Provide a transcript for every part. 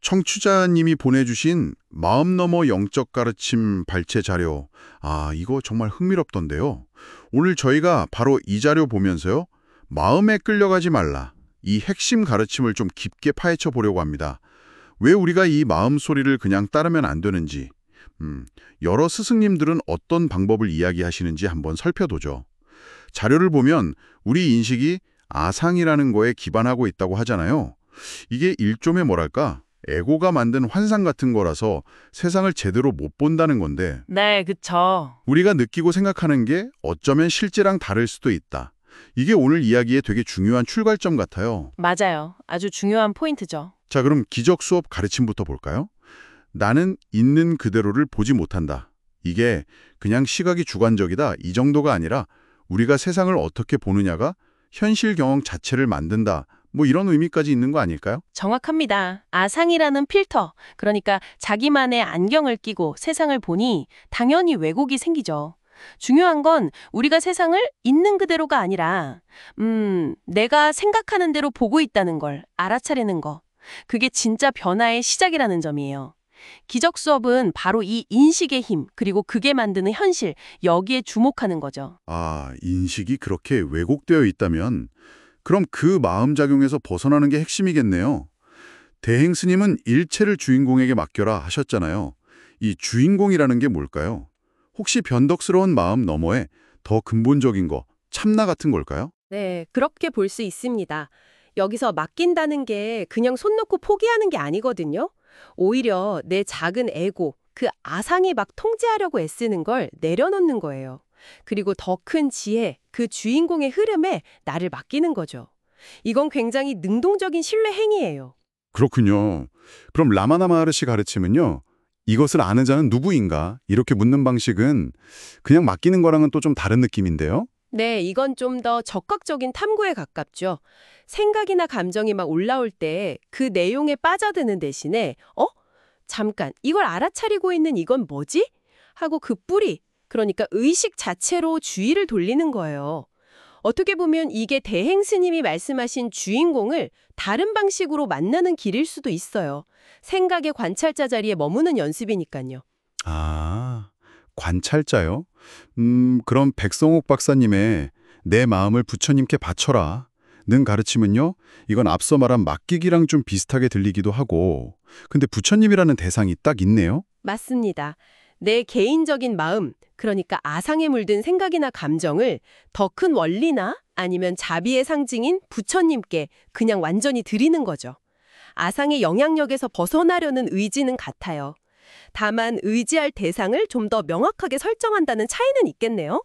청취자님이 보내주신 마음 넘어 영적 가르침 발췌 자료. 이거 정말 흥미롭던데요. 오늘 저희가 바로 이 자료 보면서요. 마음에 끌려가지 말라. 이 핵심 가르침을 좀 깊게 파헤쳐 보려고 합니다. 왜 우리가 이 마음 소리를 그냥 따르면 안 되는지, 여러 스승님들은 어떤 방법을 이야기하시는지 한번 살펴보죠. 자료를 보면 우리 인식이 아상이라는 거에 기반하고 있다고 하잖아요. 이게 일종의 뭐랄까? 에고가 만든 환상 같은 거라서 세상을 제대로 못 본다는 건데 네, 그쵸. 우리가 느끼고 생각하는 게 어쩌면 실제랑 다를 수도 있다. 이게 오늘 이야기의 되게 중요한 출발점 같아요. 맞아요. 아주 중요한 포인트죠. 자, 그럼 기적 수업 가르침부터 볼까요? 나는 있는 그대로를 보지 못한다. 이게 그냥 시각이 주관적이다. 이 정도가 아니라 우리가 세상을 어떻게 보느냐가 현실 경험 자체를 만든다. 뭐 이런 의미까지 있는 거 아닐까요? 정확합니다. 아상이라는 필터, 그러니까 자기만의 안경을 끼고 세상을 보니 당연히 왜곡이 생기죠. 중요한 건 우리가 세상을 있는 그대로가 아니라 내가 생각하는 대로 보고 있다는 걸 알아차리는 거. 그게 진짜 변화의 시작이라는 점이에요. 기적 수업은 바로 이 인식의 힘, 그리고 그게 만드는 현실, 여기에 주목하는 거죠. 인식이 그렇게 왜곡되어 있다면 그럼 그 마음작용에서 벗어나는 게 핵심이겠네요. 대행 스님은 일체를 주인공에게 맡겨라 하셨잖아요. 이 주인공이라는 게 뭘까요? 혹시 변덕스러운 마음 너머에 더 근본적인 거, 참나 같은 걸까요? 네, 그렇게 볼 수 있습니다. 여기서 맡긴다는 게 그냥 손 놓고 포기하는 게 아니거든요. 오히려 내 작은 에고, 그 아상이 막 통제하려고 애쓰는 걸 내려놓는 거예요. 그리고 더 큰 지혜, 그 주인공의 흐름에 나를 맡기는 거죠. 이건 굉장히 능동적인 신뢰 행위예요. 그렇군요. 그럼 라마나 마하르시 가르침은요. 이것을 아는 자는 누구인가? 이렇게 묻는 방식은 그냥 맡기는 거랑은 또 좀 다른 느낌인데요? 네, 이건 좀 더 적극적인 탐구에 가깝죠. 생각이나 감정이 막 올라올 때 그 내용에 빠져드는 대신에 잠깐, 이걸 알아차리고 있는 이건 뭐지? 하고 그 뿌리, 그러니까 의식 자체로 주의를 돌리는 거예요. 어떻게 보면 이게 대행 스님이 말씀하신 주인공을 다른 방식으로 만나는 길일 수도 있어요. 생각의 관찰자 자리에 머무는 연습이니까요. 관찰자요? 그럼 백성옥 박사님의 내 마음을 부처님께 바쳐라 는 가르침은요? 이건 앞서 말한 맡기기랑 좀 비슷하게 들리기도 하고 근데 부처님이라는 대상이 딱 있네요? 맞습니다. 내 개인적인 마음, 그러니까 아상에 물든 생각이나 감정을 더 큰 원리나 아니면 자비의 상징인 부처님께 그냥 완전히 드리는 거죠. 아상의 영향력에서 벗어나려는 의지는 같아요. 다만 의지할 대상을 좀 더 명확하게 설정한다는 차이는 있겠네요.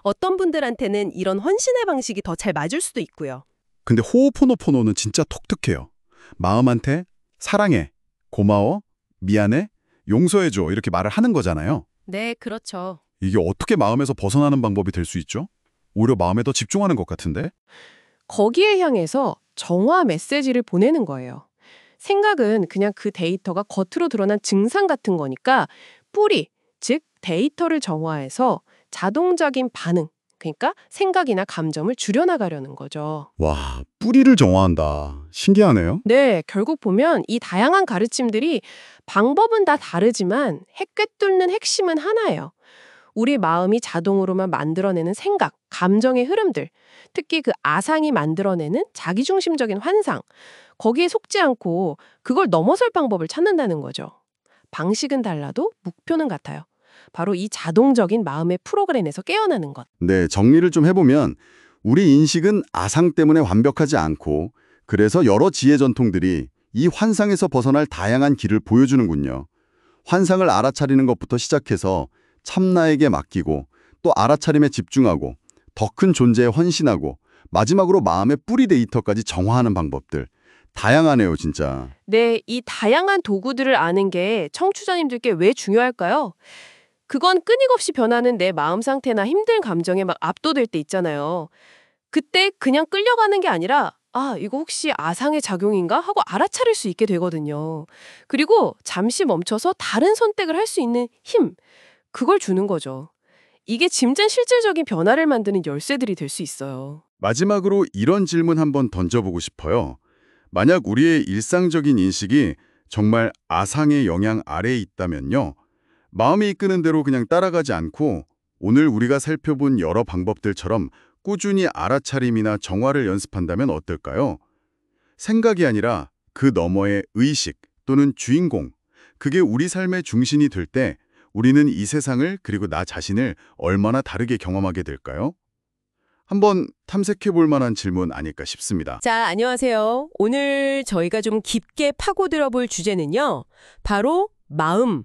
어떤 분들한테는 이런 헌신의 방식이 더 잘 맞을 수도 있고요. 근데 호오포노포노는 진짜 독특해요. 마음한테 사랑해, 고마워, 미안해, 용서해줘 이렇게 말을 하는 거잖아요. 네, 그렇죠. 이게 어떻게 마음에서 벗어나는 방법이 될 수 있죠? 오히려 마음에 더 집중하는 것 같은데? 거기에 향해서 정화 메시지를 보내는 거예요. 생각은 그냥 그 데이터가 겉으로 드러난 증상 같은 거니까 뿌리, 즉 데이터를 정화해서 자동적인 반응, 그러니까 생각이나 감정을 줄여나가려는 거죠. 와, 뿌리를 정화한다. 신기하네요. 네, 결국 보면 이 다양한 가르침들이 방법은 다 다르지만 핵꿰뚫는 핵심은 하나예요. 우리 마음이 자동으로만 만들어내는 생각, 감정의 흐름들, 특히 그 아상이 만들어내는 자기중심적인 환상, 거기에 속지 않고 그걸 넘어설 방법을 찾는다는 거죠. 방식은 달라도 목표는 같아요. 바로 이 자동적인 마음의 프로그램에서 깨어나는 것. 네, 정리를 좀 해보면 우리 인식은 아상 때문에 완벽하지 않고 그래서 여러 지혜 전통들이 이 환상에서 벗어날 다양한 길을 보여주는군요. 환상을 알아차리는 것부터 시작해서 참나에게 맡기고 또 알아차림에 집중하고 더 큰 존재에 헌신하고 마지막으로 마음의 뿌리 데이터까지 정화하는 방법들. 다양하네요, 진짜. 네, 이 다양한 도구들을 아는 게 청취자님들께 왜 중요할까요? 그건 끊임없이 변하는 내 마음 상태나 힘든 감정에 막 압도될 때 있잖아요. 그때 그냥 끌려가는 게 아니라 이거 혹시 아상의 작용인가? 하고 알아차릴 수 있게 되거든요. 그리고 잠시 멈춰서 다른 선택을 할 수 있는 힘, 그걸 주는 거죠. 이게 진짜 실질적인 변화를 만드는 열쇠들이 될 수 있어요. 마지막으로 이런 질문 한번 던져보고 싶어요. 만약 우리의 일상적인 인식이 정말 아상의 영향 아래에 있다면요. 마음이 이끄는 대로 그냥 따라가지 않고 오늘 우리가 살펴본 여러 방법들처럼 꾸준히 알아차림이나 정화를 연습한다면 어떨까요? 생각이 아니라 그 너머의 의식 또는 주인공, 그게 우리 삶의 중심이 될 때 우리는 이 세상을 그리고 나 자신을 얼마나 다르게 경험하게 될까요? 한번 탐색해 볼 만한 질문 아닐까 싶습니다. 자, 안녕하세요. 오늘 저희가 좀 깊게 파고들어 볼 주제는요. 바로 마음,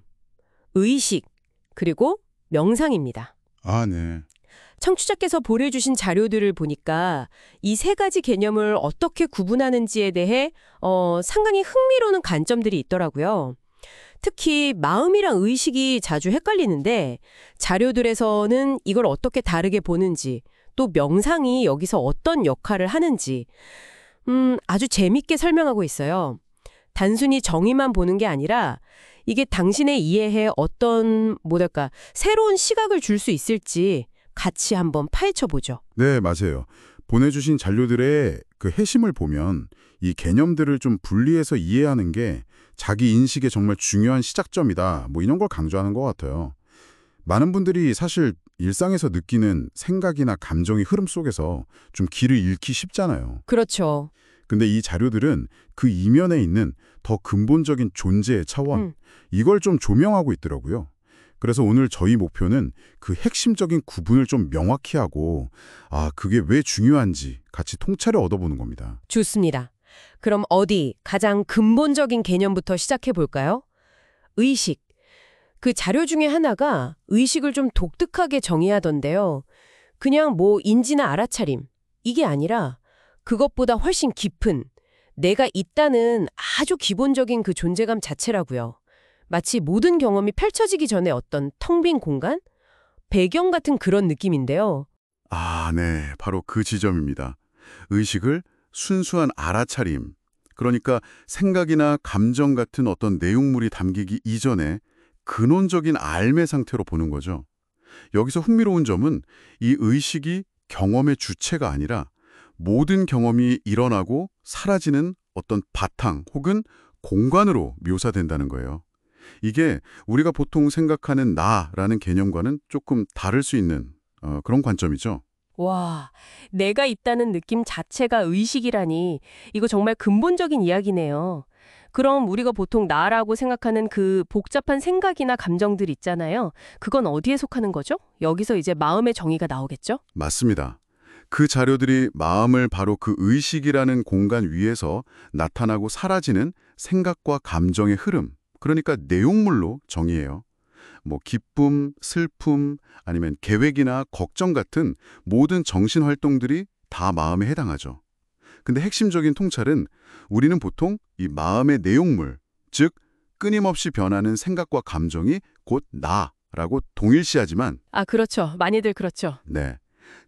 의식, 그리고 명상입니다. 아, 네. 청취자께서 보내주신 자료들을 보니까 이 세 가지 개념을 어떻게 구분하는지에 대해 상당히 흥미로운 관점들이 있더라고요. 특히 마음이랑 의식이 자주 헷갈리는데 자료들에서는 이걸 어떻게 다르게 보는지 또 명상이 여기서 어떤 역할을 하는지 아주 재밌게 설명하고 있어요. 단순히 정의만 보는 게 아니라 이게 당신의 이해에 어떤 새로운 시각을 줄 수 있을지 같이 한번 파헤쳐보죠. 네, 맞아요. 보내주신 자료들의 그 핵심을 보면 이 개념들을 좀 분리해서 이해하는 게 자기 인식에 정말 중요한 시작점이다. 뭐 이런 걸 강조하는 것 같아요. 많은 분들이 사실 일상에서 느끼는 생각이나 감정의 흐름 속에서 좀 길을 잃기 쉽잖아요. 그렇죠. 근데 이 자료들은 그 이면에 있는 더 근본적인 존재의 차원, 이걸 좀 조명하고 있더라고요. 그래서 오늘 저희 목표는 그 핵심적인 구분을 좀 명확히 하고 그게 왜 중요한지 같이 통찰을 얻어보는 겁니다. 좋습니다. 그럼 가장 근본적인 개념부터 시작해 볼까요? 의식. 그 자료 중에 하나가 의식을 좀 독특하게 정의하던데요. 그냥 인지나 알아차림. 이게 아니라 그것보다 훨씬 깊은 내가 있다는 아주 기본적인 그 존재감 자체라고요. 마치 모든 경험이 펼쳐지기 전에 어떤 텅 빈 공간? 배경 같은 그런 느낌인데요. 네. 바로 그 지점입니다. 의식을 순수한 알아차림, 그러니까 생각이나 감정 같은 어떤 내용물이 담기기 이전에 근원적인 알매 상태로 보는 거죠. 여기서 흥미로운 점은 이 의식이 경험의 주체가 아니라 모든 경험이 일어나고 사라지는 어떤 바탕 혹은 공간으로 묘사된다는 거예요. 이게 우리가 보통 생각하는 나라는 개념과는 조금 다를 수 있는 그런 관점이죠. 와, 내가 있다는 느낌 자체가 의식이라니 이거 정말 근본적인 이야기네요. 그럼 우리가 보통 나라고 생각하는 그 복잡한 생각이나 감정들 있잖아요. 그건 어디에 속하는 거죠? 여기서 이제 마음의 정의가 나오겠죠? 맞습니다. 그 자료들이 마음을 바로 그 의식이라는 공간 위에서 나타나고 사라지는 생각과 감정의 흐름, 그러니까 내용물로 정의해요. 기쁨, 슬픔, 아니면 계획이나 걱정 같은 모든 정신 활동들이 다 마음에 해당하죠. 근데 핵심적인 통찰은 우리는 보통 이 마음의 내용물, 즉 끊임없이 변하는 생각과 감정이 곧 나라고 동일시하지만 그렇죠. 많이들 그렇죠. 네.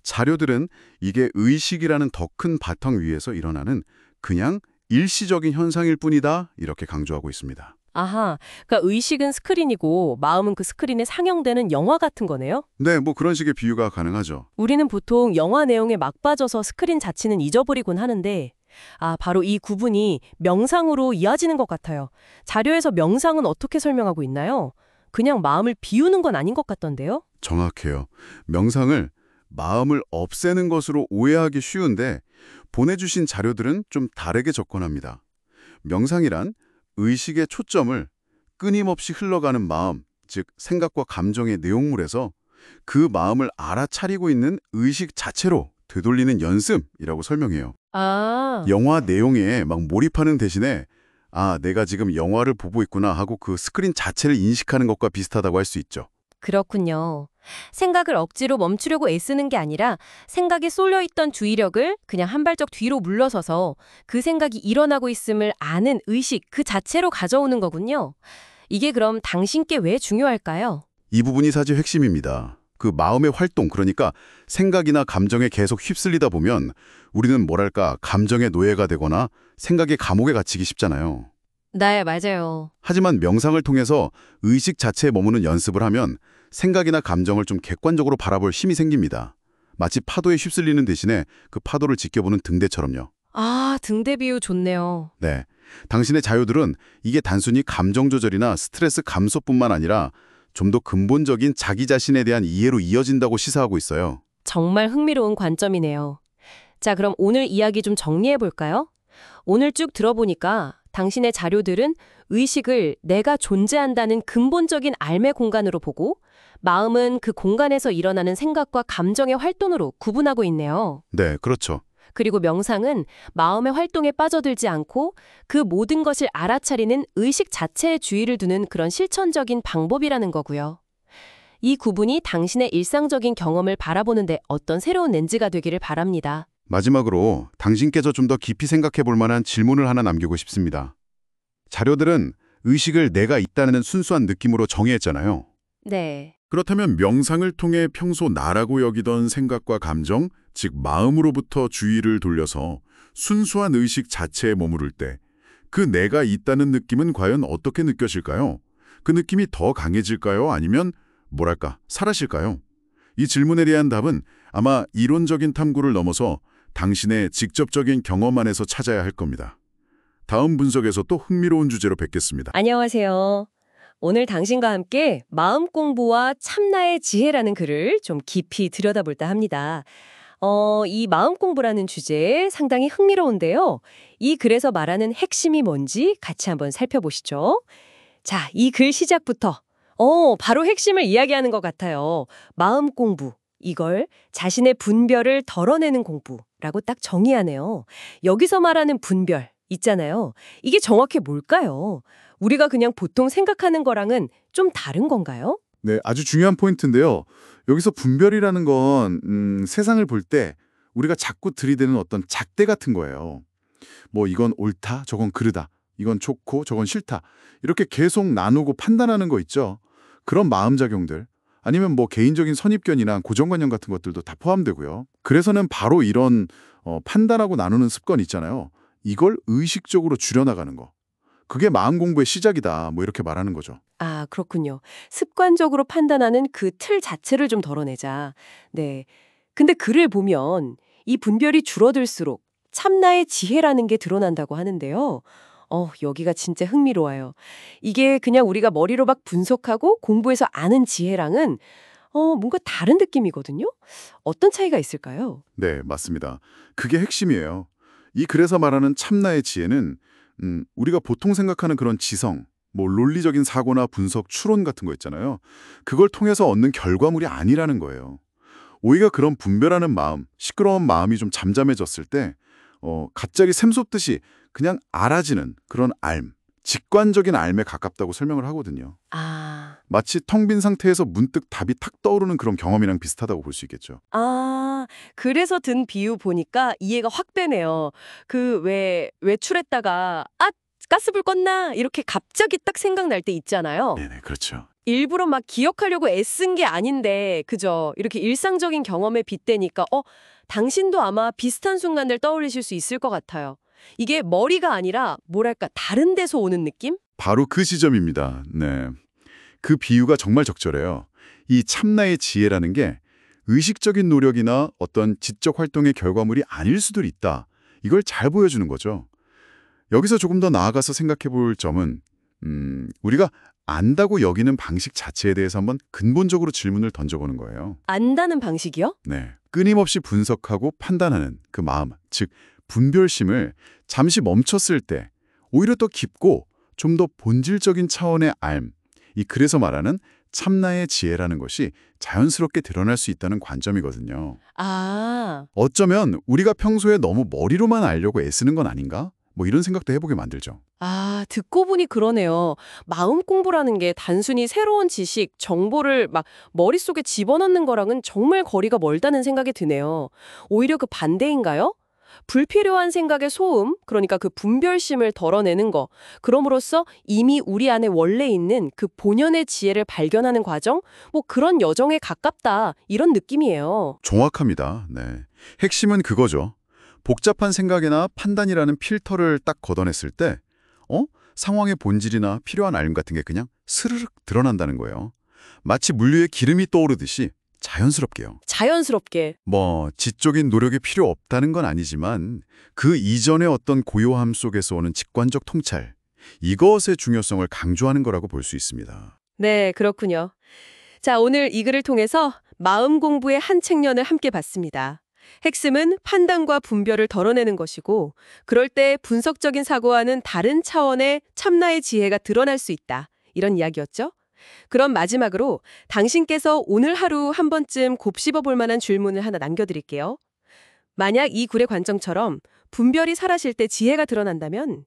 자료들은 이게 의식이라는 더 큰 바탕 위에서 일어나는 그냥 일시적인 현상일 뿐이다 이렇게 강조하고 있습니다. 아하, 그러니까 의식은 스크린이고 마음은 그 스크린에 상영되는 영화 같은 거네요? 네, 그런 식의 비유가 가능하죠. 우리는 보통 영화 내용에 막 빠져서 스크린 자체는 잊어버리곤 하는데 바로 이 구분이 명상으로 이어지는 것 같아요. 자료에서 명상은 어떻게 설명하고 있나요? 그냥 마음을 비우는 건 아닌 것 같던데요? 정확해요. 명상을 마음을 없애는 것으로 오해하기 쉬운데 보내주신 자료들은 좀 다르게 접근합니다. 명상이란 의식의 초점을 끊임없이 흘러가는 마음, 즉 생각과 감정의 내용물에서 그 마음을 알아차리고 있는 의식 자체로 되돌리는 연습이라고 설명해요. 영화 내용에 막 몰입하는 대신에 내가 지금 영화를 보고 있구나 하고 그 스크린 자체를 인식하는 것과 비슷하다고 할 수 있죠. 그렇군요. 생각을 억지로 멈추려고 애쓰는 게 아니라 생각에 쏠려있던 주의력을 그냥 한 발짝 뒤로 물러서서 그 생각이 일어나고 있음을 아는 의식 그 자체로 가져오는 거군요. 이게 그럼 당신께 왜 중요할까요? 이 부분이 사실 핵심입니다. 그 마음의 활동, 그러니까 생각이나 감정에 계속 휩쓸리다 보면 우리는 감정의 노예가 되거나 생각의 감옥에 갇히기 쉽잖아요. 네, 맞아요. 하지만 명상을 통해서 의식 자체에 머무는 연습을 하면 생각이나 감정을 좀 객관적으로 바라볼 힘이 생깁니다. 마치 파도에 휩쓸리는 대신에 그 파도를 지켜보는 등대처럼요. 아, 등대 비유 좋네요. 네. 당신의 자료들은 이게 단순히 감정 조절이나 스트레스 감소뿐만 아니라 좀 더 근본적인 자기 자신에 대한 이해로 이어진다고 시사하고 있어요. 정말 흥미로운 관점이네요. 자, 그럼 오늘 이야기 좀 정리해 볼까요? 오늘 쭉 들어보니까 당신의 자료들은 의식을 내가 존재한다는 근본적인 삶의 공간으로 보고 마음은 그 공간에서 일어나는 생각과 감정의 활동으로 구분하고 있네요. 네, 그렇죠. 그리고 명상은 마음의 활동에 빠져들지 않고 그 모든 것을 알아차리는 의식 자체에 주의를 두는 그런 실천적인 방법이라는 거고요. 이 구분이 당신의 일상적인 경험을 바라보는데 어떤 새로운 렌즈가 되기를 바랍니다. 마지막으로 당신께서 좀 더 깊이 생각해 볼 만한 질문을 하나 남기고 싶습니다. 자료들은 의식을 내가 있다는 순수한 느낌으로 정의했잖아요. 네. 그렇다면 명상을 통해 평소 나라고 여기던 생각과 감정, 즉 마음으로부터 주의를 돌려서 순수한 의식 자체에 머무를 때 그 내가 있다는 느낌은 과연 어떻게 느껴질까요? 그 느낌이 더 강해질까요? 아니면 뭐랄까, 사라질까요? 이 질문에 대한 답은 아마 이론적인 탐구를 넘어서 당신의 직접적인 경험 안에서 찾아야 할 겁니다. 다음 분석에서 또 흥미로운 주제로 뵙겠습니다. 안녕하세요. 오늘 당신과 함께 마음 공부와 참나의 지혜라는 글을 좀 깊이 들여다볼까 합니다. 이 마음 공부라는 주제 상당히 흥미로운데요. 이 글에서 말하는 핵심이 뭔지 같이 한번 살펴보시죠. 자, 이 글 시작부터 바로 핵심을 이야기하는 것 같아요. 마음 공부. 이걸 자신의 분별을 덜어내는 공부라고 딱 정의하네요. 여기서 말하는 분별 있잖아요. 이게 정확히 뭘까요? 우리가 그냥 보통 생각하는 거랑은 좀 다른 건가요? 네, 아주 중요한 포인트인데요. 여기서 분별이라는 건 세상을 볼 때 우리가 자꾸 들이대는 어떤 잣대 같은 거예요. 뭐 이건 옳다, 저건 그르다, 이건 좋고 저건 싫다. 이렇게 계속 나누고 판단하는 거 있죠. 그런 마음작용들, 아니면 뭐 개인적인 선입견이나 고정관념 같은 것들도 다 포함되고요. 그래서는 바로 이런 판단하고 나누는 습관 있잖아요. 이걸 의식적으로 줄여나가는 거. 그게 마음 공부의 시작이다. 뭐 이렇게 말하는 거죠. 아, 그렇군요. 습관적으로 판단하는 그 틀 자체를 좀 덜어내자. 네. 근데 글을 보면 이 분별이 줄어들수록 참나의 지혜라는 게 드러난다고 하는데요. 여기가 진짜 흥미로워요. 이게 그냥 우리가 머리로 막 분석하고 공부해서 아는 지혜랑은 뭔가 다른 느낌이거든요. 어떤 차이가 있을까요? 네, 맞습니다. 그게 핵심이에요. 이 글에서 말하는 참나의 지혜는 우리가 보통 생각하는 그런 지성, 뭐 논리적인 사고나 분석, 추론 같은 거 있잖아요. 그걸 통해서 얻는 결과물이 아니라는 거예요. 오히려 그런 분별하는 마음, 시끄러운 마음이 좀 잠잠해졌을 때 갑자기 샘솟듯이 그냥 알아지는 그런 알, 직관적인 알에 가깝다고 설명을 하거든요. 아, 마치 텅 빈 상태에서 문득 답이 탁 떠오르는 그런 경험이랑 비슷하다고 볼 수 있겠죠. 그래서 든 비유 보니까 이해가 확 되네요. 그 외출했다가 가스불 껐나? 이렇게 갑자기 딱 생각날 때 있잖아요. 네네, 그렇죠. 일부러 막 기억하려고 애쓴 게 아닌데, 그죠? 이렇게 일상적인 경험에 빗대니까, 당신도 아마 비슷한 순간들 떠올리실 수 있을 것 같아요. 이게 머리가 아니라, 뭐랄까, 다른 데서 오는 느낌? 바로 그 지점입니다. 네. 그 비유가 정말 적절해요. 이 참나의 지혜라는 게 의식적인 노력이나 어떤 지적 활동의 결과물이 아닐 수도 있다. 이걸 잘 보여주는 거죠. 여기서 조금 더 나아가서 생각해 볼 점은 우리가 안다고 여기는 방식 자체에 대해서 한번 근본적으로 질문을 던져보는 거예요. 안다는 방식이요? 네. 끊임없이 분석하고 판단하는 그 마음, 즉 분별심을 잠시 멈췄을 때 오히려 더 깊고 좀 더 본질적인 차원의 알, 이 글에서 말하는 참나의 지혜라는 것이 자연스럽게 드러날 수 있다는 관점이거든요. 아, 어쩌면 우리가 평소에 너무 머리로만 알려고 애쓰는 건 아닌가? 뭐 이런 생각도 해보게 만들죠. 듣고 보니 그러네요. 마음 공부라는 게 단순히 새로운 지식, 정보를 막 머릿속에 집어넣는 거랑은 정말 거리가 멀다는 생각이 드네요. 오히려 그 반대인가요? 불필요한 생각의 소음, 그러니까 그 분별심을 덜어내는 거, 그럼으로써 이미 우리 안에 원래 있는 그 본연의 지혜를 발견하는 과정, 뭐 그런 여정에 가깝다, 이런 느낌이에요. 정확합니다. 네. 핵심은 그거죠. 복잡한 생각이나 판단이라는 필터를 딱 걷어냈을 때 상황의 본질이나 필요한 알림 같은 게 그냥 스르륵 드러난다는 거예요. 마치 물류에 기름이 떠오르듯이 자연스럽게요. 자연스럽게. 뭐 지적인 노력이 필요 없다는 건 아니지만 그 이전의 어떤 고요함 속에서 오는 직관적 통찰, 이것의 중요성을 강조하는 거라고 볼 수 있습니다. 네, 그렇군요. 자, 오늘 이 글을 통해서 마음 공부의 한 책년을 함께 봤습니다. 핵심은 판단과 분별을 덜어내는 것이고 그럴 때 분석적인 사고와는 다른 차원의 참나의 지혜가 드러날 수 있다. 이런 이야기였죠. 그럼 마지막으로 당신께서 오늘 하루 한 번쯤 곱씹어 볼 만한 질문을 하나 남겨드릴게요. 만약 이 글의 관점처럼 분별이 사라질 때 지혜가 드러난다면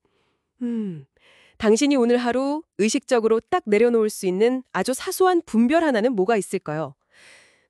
당신이 오늘 하루 의식적으로 딱 내려놓을 수 있는 아주 사소한 분별 하나는 뭐가 있을까요?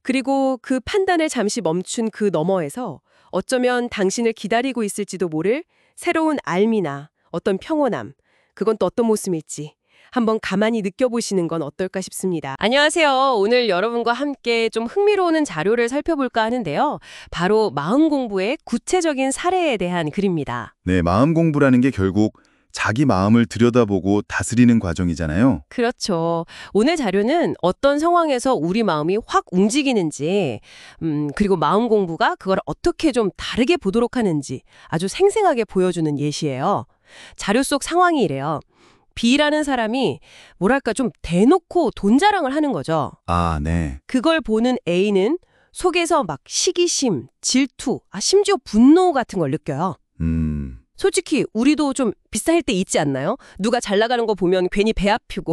그리고 그 판단을 잠시 멈춘 그 너머에서 어쩌면 당신을 기다리고 있을지도 모를 새로운 알미나 어떤 평온함, 그건 또 어떤 모습일지 한번 가만히 느껴보시는 건 어떨까 싶습니다. 안녕하세요. 오늘 여러분과 함께 좀 흥미로운 자료를 살펴볼까 하는데요. 바로 마음 공부의 구체적인 사례에 대한 글입니다. 네, 마음 공부라는 게 결국 자기 마음을 들여다보고 다스리는 과정이잖아요. 그렇죠. 오늘 자료는 어떤 상황에서 우리 마음이 확 움직이는지, 그리고 마음 공부가 그걸 어떻게 좀 다르게 보도록 하는지 아주 생생하게 보여주는 예시예요. 자료 속 상황이 이래요. B라는 사람이 뭐랄까 좀 대놓고 돈 자랑을 하는 거죠. 아, 네. 그걸 보는 A는 속에서 막 시기심, 질투, 심지어 분노 같은 걸 느껴요. 솔직히 우리도 좀 비슷할 때 있지 않나요? 누가 잘 나가는 거 보면 괜히 배 아프고.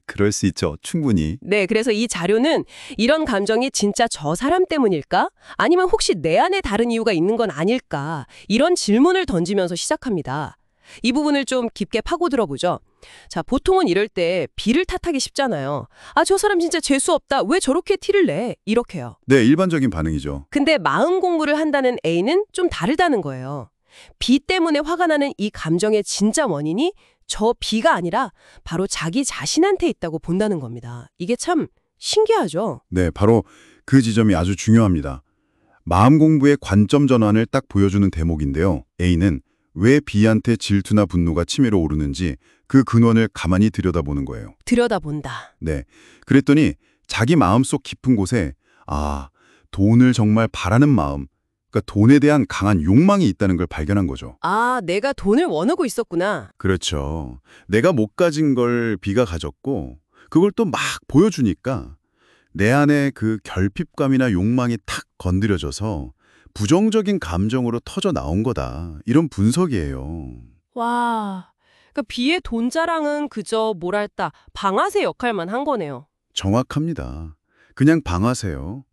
그럴 수 있죠. 충분히. 네, 그래서 이 자료는 이런 감정이 진짜 저 사람 때문일까? 아니면 혹시 내 안에 다른 이유가 있는 건 아닐까? 이런 질문을 던지면서 시작합니다. 이 부분을 좀 깊게 파고들어 보죠. 자, 보통은 이럴 때 B를 탓하기 쉽잖아요. 저 사람 진짜 재수 없다. 왜 저렇게 티를 내? 이렇게요. 네, 일반적인 반응이죠. 근데 마음 공부를 한다는 A는 좀 다르다는 거예요. B 때문에 화가 나는 이 감정의 진짜 원인이 저 B가 아니라 바로 자기 자신한테 있다고 본다는 겁니다. 이게 참 신기하죠? 네, 바로 그 지점이 아주 중요합니다. 마음 공부의 관점 전환을 딱 보여주는 대목인데요. A는 왜 B한테 질투나 분노가 치밀어 오르는지 그 근원을 가만히 들여다보는 거예요. 들여다본다. 네, 그랬더니 자기 마음속 깊은 곳에 돈을 정말 바라는 마음, 그러니까 돈에 대한 강한 욕망이 있다는 걸 발견한 거죠. 내가 돈을 원하고 있었구나. 그렇죠. 내가 못 가진 걸 B가 가졌고 그걸 또 막 보여주니까 내 안에 그 결핍감이나 욕망이 탁 건드려져서 부정적인 감정으로 터져 나온 거다. 이런 분석이에요. 와, 그러니까 B의 돈 자랑은 그저 뭐랄까 방아쇠 역할만 한 거네요. 정확합니다. 그냥 방아쇠요.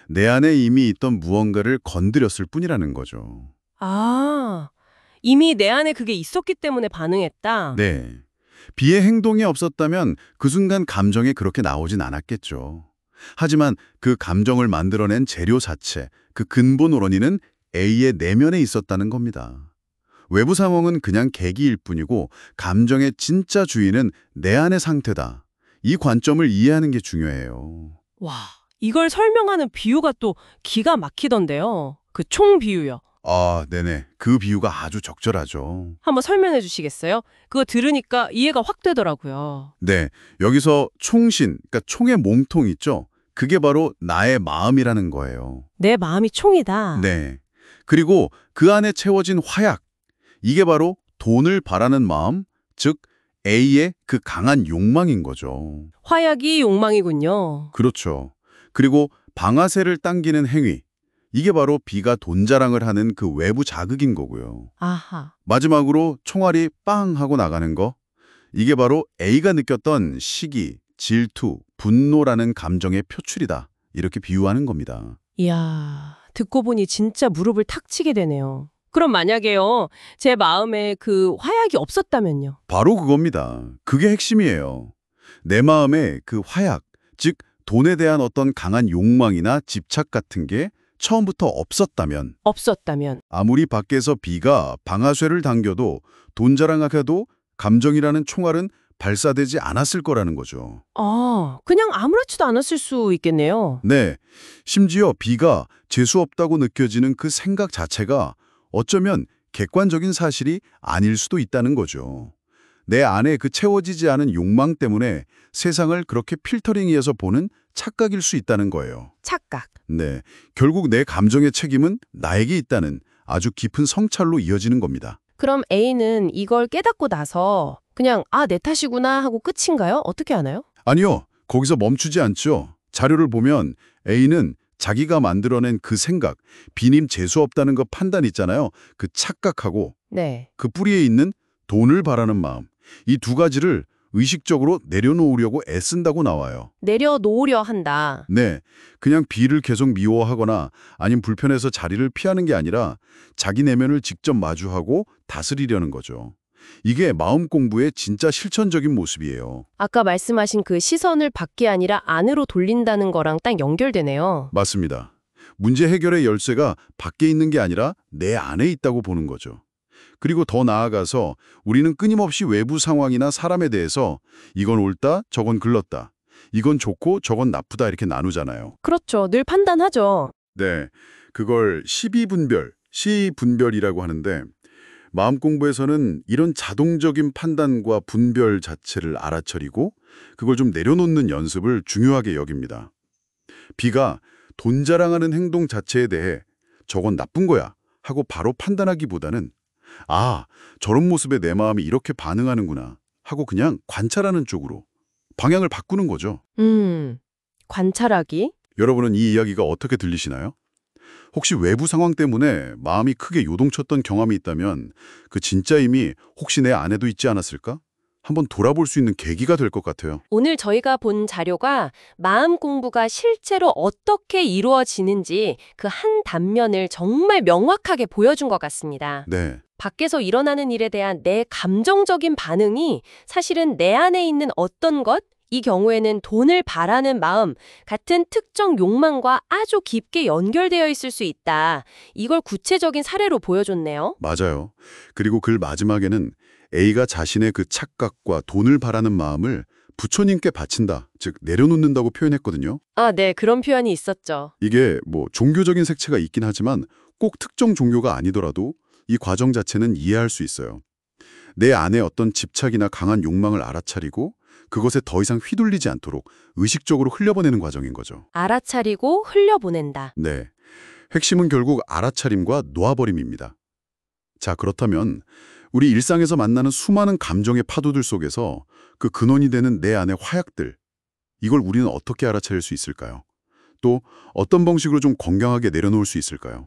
내 안에 이미 있던 무언가를 건드렸을 뿐이라는 거죠. 이미 내 안에 그게 있었기 때문에 반응했다. 네. B의 행동이 없었다면 그 순간 감정이 그렇게 나오진 않았겠죠. 하지만 그 감정을 만들어낸 재료 자체, 그 근본 원인은 A의 내면에 있었다는 겁니다. 외부 상황은 그냥 계기일 뿐이고 감정의 진짜 주인은 내 안의 상태다. 이 관점을 이해하는 게 중요해요. 와, 이걸 설명하는 비유가 또 기가 막히던데요. 그 총 비유요. 네네. 그 비유가 아주 적절하죠. 한번 설명해 주시겠어요? 그거 들으니까 이해가 확 되더라고요. 네. 여기서 총신, 그러니까 총의 몸통 있죠? 그게 바로 나의 마음이라는 거예요. 내 마음이 총이다. 네. 그리고 그 안에 채워진 화약, 이게 바로 돈을 바라는 마음, 즉 A의 그 강한 욕망인 거죠. 화약이 욕망이군요. 그렇죠. 그리고 방아쇠를 당기는 행위, 이게 바로 B가 돈 자랑을 하는 그 외부 자극인 거고요. 아하. 마지막으로 총알이 빵 하고 나가는 거, 이게 바로 A가 느꼈던 시기, 질투, 분노라는 감정의 표출이다. 이렇게 비유하는 겁니다. 이야, 듣고 보니 진짜 무릎을 탁 치게 되네요. 그럼 만약에요, 제 마음에 그 화약이 없었다면요? 바로 그겁니다. 그게 핵심이에요. 내 마음에 그 화약, 즉 돈에 대한 어떤 강한 욕망이나 집착 같은 게 처음부터 없었다면, 아무리 밖에서 B가 방아쇠를 당겨도 돈 자랑하게도 감정이라는 총알은 발사되지 않았을 거라는 거죠. 그냥 아무렇지도 않았을 수 있겠네요. 네, 심지어 B가 재수 없다고 느껴지는 그 생각 자체가 어쩌면 객관적인 사실이 아닐 수도 있다는 거죠. 내 안에 그 채워지지 않은 욕망 때문에 세상을 그렇게 필터링해서 보는 착각일 수 있다는 거예요. 착각. 네, 결국 내 감정의 책임은 나에게 있다는 아주 깊은 성찰로 이어지는 겁니다. 그럼 A는 이걸 깨닫고 나서 그냥 내 탓이구나 하고 끝인가요? 어떻게 하나요? 아니요, 거기서 멈추지 않죠. 자료를 보면 A는 자기가 만들어낸 그 생각, 비님 재수 없다는 거 판단 있잖아요. 그 착각하고 네. 그 뿌리에 있는 돈을 바라는 마음, 이 두 가지를 의식적으로 내려놓으려고 애쓴다고 나와요. 내려놓으려 한다. 네, 그냥 B를 계속 미워하거나 아니면 불편해서 자리를 피하는 게 아니라 자기 내면을 직접 마주하고 다스리려는 거죠. 이게 마음 공부의 진짜 실천적인 모습이에요. 아까 말씀하신 그 시선을 밖이 아니라 안으로 돌린다는 거랑 딱 연결되네요. 맞습니다. 문제 해결의 열쇠가 밖에 있는 게 아니라 내 안에 있다고 보는 거죠. 그리고 더 나아가서 우리는 끊임없이 외부 상황이나 사람에 대해서 이건 옳다, 저건 글렀다, 이건 좋고 저건 나쁘다 이렇게 나누잖아요. 그렇죠. 늘 판단하죠. 네, 그걸 시비분별, 시분별이라고 하는데 마음 공부에서는 이런 자동적인 판단과 분별 자체를 알아차리고 그걸 좀 내려놓는 연습을 중요하게 여깁니다. B가 돈 자랑하는 행동 자체에 대해 저건 나쁜 거야 하고 바로 판단하기보다는 저런 모습에 내 마음이 이렇게 반응하는구나 하고 그냥 관찰하는 쪽으로 방향을 바꾸는 거죠. 관찰하기. 여러분은 이 이야기가 어떻게 들리시나요? 혹시 외부 상황 때문에 마음이 크게 요동쳤던 경험이 있다면 그 진짜임이 혹시 내 안에도 있지 않았을까? 한번 돌아볼 수 있는 계기가 될 것 같아요. 오늘 저희가 본 자료가 마음 공부가 실제로 어떻게 이루어지는지 그 한 단면을 정말 명확하게 보여준 것 같습니다. 네, 밖에서 일어나는 일에 대한 내 감정적인 반응이 사실은 내 안에 있는 어떤 것, 이 경우에는 돈을 바라는 마음 같은 특정 욕망과 아주 깊게 연결되어 있을 수 있다. 이걸 구체적인 사례로 보여줬네요. 맞아요. 그리고 글 마지막에는 A가 자신의 그 착각과 돈을 바라는 마음을 부처님께 바친다, 즉 내려놓는다고 표현했거든요. 네. 그런 표현이 있었죠. 이게 뭐 종교적인 색채가 있긴 하지만 꼭 특정 종교가 아니더라도 이 과정 자체는 이해할 수 있어요. 내 안에 어떤 집착이나 강한 욕망을 알아차리고 그것에 더 이상 휘둘리지 않도록 의식적으로 흘려보내는 과정인 거죠. 알아차리고 흘려보낸다. 네, 핵심은 결국 알아차림과 놓아버림입니다. 자, 그렇다면 우리 일상에서 만나는 수많은 감정의 파도들 속에서 그 근원이 되는 내 안의 화약들, 이걸 우리는 어떻게 알아차릴 수 있을까요? 또 어떤 방식으로 좀 건강하게 내려놓을 수 있을까요?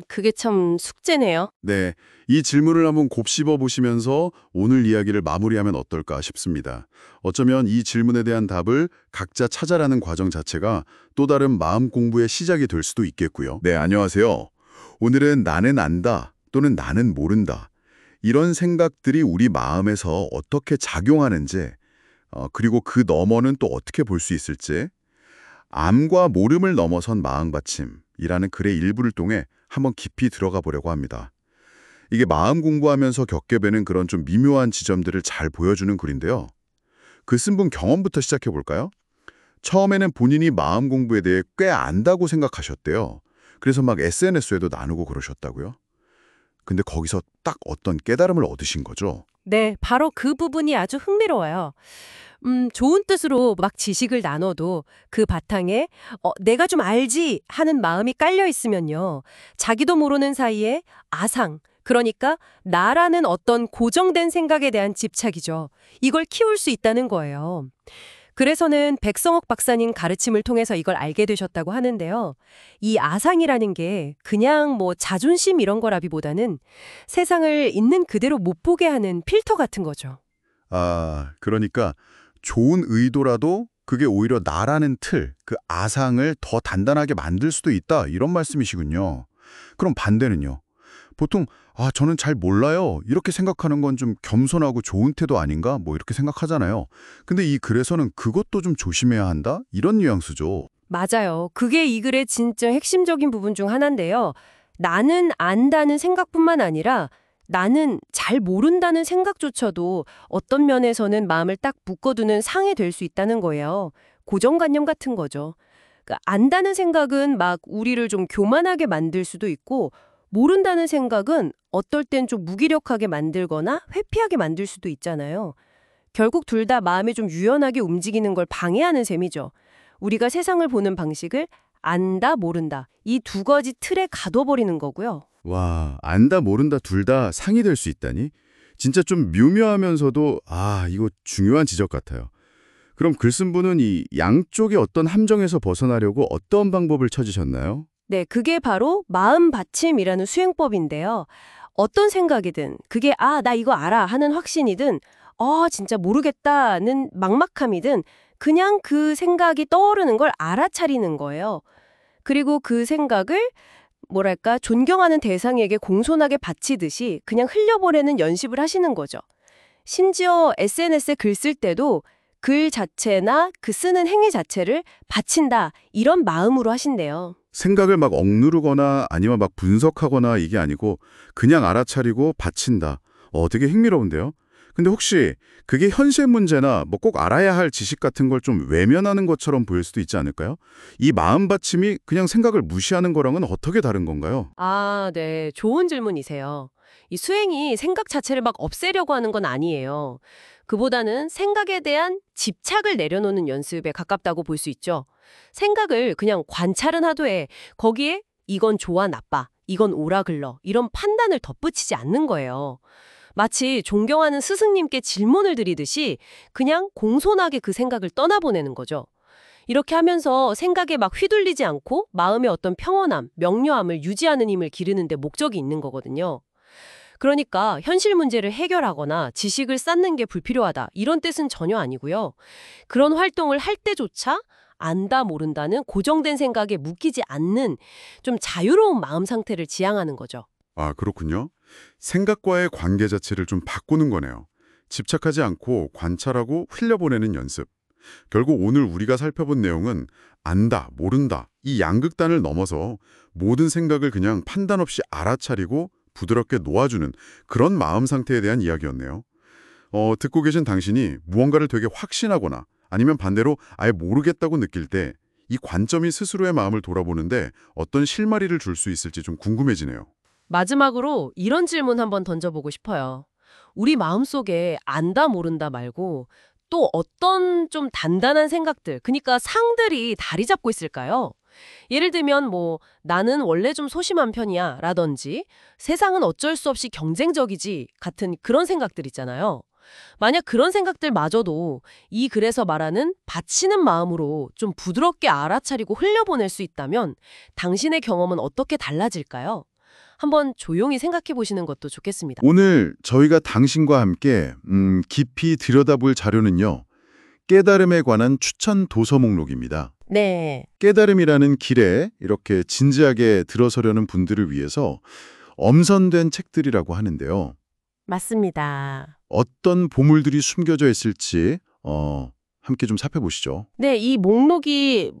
그게 참 숙제네요. 네, 이 질문을 한번 곱씹어 보시면서 오늘 이야기를 마무리하면 어떨까 싶습니다. 어쩌면 이 질문에 대한 답을 각자 찾아라는 과정 자체가 또 다른 마음 공부의 시작이 될 수도 있겠고요. 네, 안녕하세요. 오늘은 나는 안다 또는 나는 모른다, 이런 생각들이 우리 마음에서 어떻게 작용하는지, 그리고 그 너머는 또 어떻게 볼 수 있을지, 암과 모름을 넘어선 마음받침이라는 글의 일부를 통해 한번 깊이 들어가 보려고 합니다. 이게 마음 공부하면서 겪게 되는 그런 좀 미묘한 지점들을 잘 보여주는 글인데요. 그 쓴 분 경험부터 시작해 볼까요? 처음에는 본인이 마음 공부에 대해 꽤 안다고 생각하셨대요. 그래서 막 SNS에도 나누고 그러셨다고요. 근데 거기서 딱 어떤 깨달음을 얻으신 거죠. 네, 바로 그 부분이 아주 흥미로워요. 좋은 뜻으로 막 지식을 나눠도 그 바탕에 내가 좀 알지 하는 마음이 깔려 있으면요. 자기도 모르는 사이에 아상, 그러니까 나라는 어떤 고정된 생각에 대한 집착이죠. 이걸 키울 수 있다는 거예요. 그래서는 백성옥 박사님 가르침을 통해서 이걸 알게 되셨다고 하는데요. 이 아상이라는 게 그냥 뭐 자존심 이런 거라기보다는 세상을 있는 그대로 못 보게 하는 필터 같은 거죠. 그러니까 좋은 의도라도 그게 오히려 나라는 틀, 그 아상을 더 단단하게 만들 수도 있다, 이런 말씀이시군요. 그럼 반대는요? 보통 저는 잘 몰라요, 이렇게 생각하는 건 좀 겸손하고 좋은 태도 아닌가, 뭐 이렇게 생각하잖아요. 근데 이 글에서는 그것도 좀 조심해야 한다, 이런 뉘앙스죠. 맞아요. 그게 이 글의 진짜 핵심적인 부분 중 하나인데요. 나는 안다는 생각뿐만 아니라 나는 잘 모른다는 생각조차도 어떤 면에서는 마음을 딱 묶어두는 상이 될 수 있다는 거예요. 고정관념 같은 거죠. 그러니까 안다는 생각은 막 우리를 좀 교만하게 만들 수도 있고 모른다는 생각은 어떨 땐 좀 무기력하게 만들거나 회피하게 만들 수도 있잖아요. 결국 둘 다 마음이 좀 유연하게 움직이는 걸 방해하는 셈이죠. 우리가 세상을 보는 방식을 안다, 모른다. 이 두 가지 틀에 가둬버리는 거고요. 와, 안다 모른다 둘 다 상이 될 수 있다니? 진짜 좀 묘묘하면서도 이거 중요한 지적 같아요. 그럼 글쓴분은 이 양쪽의 어떤 함정에서 벗어나려고 어떤 방법을 찾으셨나요? 네, 그게 바로 마음 받침이라는 수행법인데요. 어떤 생각이든 그게 나 이거 알아 하는 확신이든 진짜 모르겠다는 막막함이든 그냥 그 생각이 떠오르는 걸 알아차리는 거예요. 그리고 그 생각을 뭐랄까 존경하는 대상에게 공손하게 바치듯이 그냥 흘려보내는 연습을 하시는 거죠. 심지어 SNS에 글 쓸 때도 글 자체나 그 쓰는 행위 자체를 바친다 이런 마음으로 하신대요. 생각을 막 억누르거나 아니면 막 분석하거나 이게 아니고 그냥 알아차리고 바친다. 되게 흥미로운데요? 근데 혹시 그게 현실 문제나 뭐 꼭 알아야 할 지식 같은 걸 좀 외면하는 것처럼 보일 수도 있지 않을까요? 이 마음받침이 그냥 생각을 무시하는 거랑은 어떻게 다른 건가요? 네. 좋은 질문이세요. 이 수행이 생각 자체를 막 없애려고 하는 건 아니에요. 그보다는 생각에 대한 집착을 내려놓는 연습에 가깝다고 볼 수 있죠. 생각을 그냥 관찰은 하되 거기에 이건 좋아, 나빠, 이건 옳아, 글러 이런 판단을 덧붙이지 않는 거예요. 마치 존경하는 스승님께 질문을 드리듯이 그냥 공손하게 그 생각을 떠나보내는 거죠. 이렇게 하면서 생각에 막 휘둘리지 않고 마음의 어떤 평온함, 명료함을 유지하는 힘을 기르는 데 목적이 있는 거거든요. 그러니까 현실 문제를 해결하거나 지식을 쌓는 게 불필요하다 이런 뜻은 전혀 아니고요. 그런 활동을 할 때조차 안다 모른다는 고정된 생각에 묶이지 않는 좀 자유로운 마음 상태를 지향하는 거죠. 그렇군요. 생각과의 관계 자체를 좀 바꾸는 거네요. 집착하지 않고 관찰하고 흘려보내는 연습. 결국 오늘 우리가 살펴본 내용은 안다, 모른다, 이 양극단을 넘어서 모든 생각을 그냥 판단 없이 알아차리고 부드럽게 놓아주는 그런 마음 상태에 대한 이야기였네요. 듣고 계신 당신이 무언가를 되게 확신하거나 아니면 반대로 아예 모르겠다고 느낄 때 이 관점이 스스로의 마음을 돌아보는데 어떤 실마리를 줄 수 있을지 좀 궁금해지네요. 마지막으로 이런 질문 한번 던져보고 싶어요. 우리 마음속에 안다 모른다 말고 또 어떤 좀 단단한 생각들, 그러니까 상들이 자리 잡고 있을까요? 예를 들면 나는 원래 좀 소심한 편이야 라든지 세상은 어쩔 수 없이 경쟁적이지 같은 그런 생각들 있잖아요. 만약 그런 생각들마저도 이 글에서 말하는 바치는 마음으로 좀 부드럽게 알아차리고 흘려보낼 수 있다면 당신의 경험은 어떻게 달라질까요? 한번 조용히 생각해 보시는 것도 좋겠습니다. 오늘 저희가 당신과 함께 깊이 들여다볼 자료는요. 깨달음에 관한 추천 도서 목록입니다. 네. 깨달음이라는 길에 이렇게 진지하게 들어서려는 분들을 위해서 엄선된 책들이라고 하는데요. 맞습니다. 어떤 보물들이 숨겨져 있을지 함께 좀 살펴보시죠. 네, 이 목록이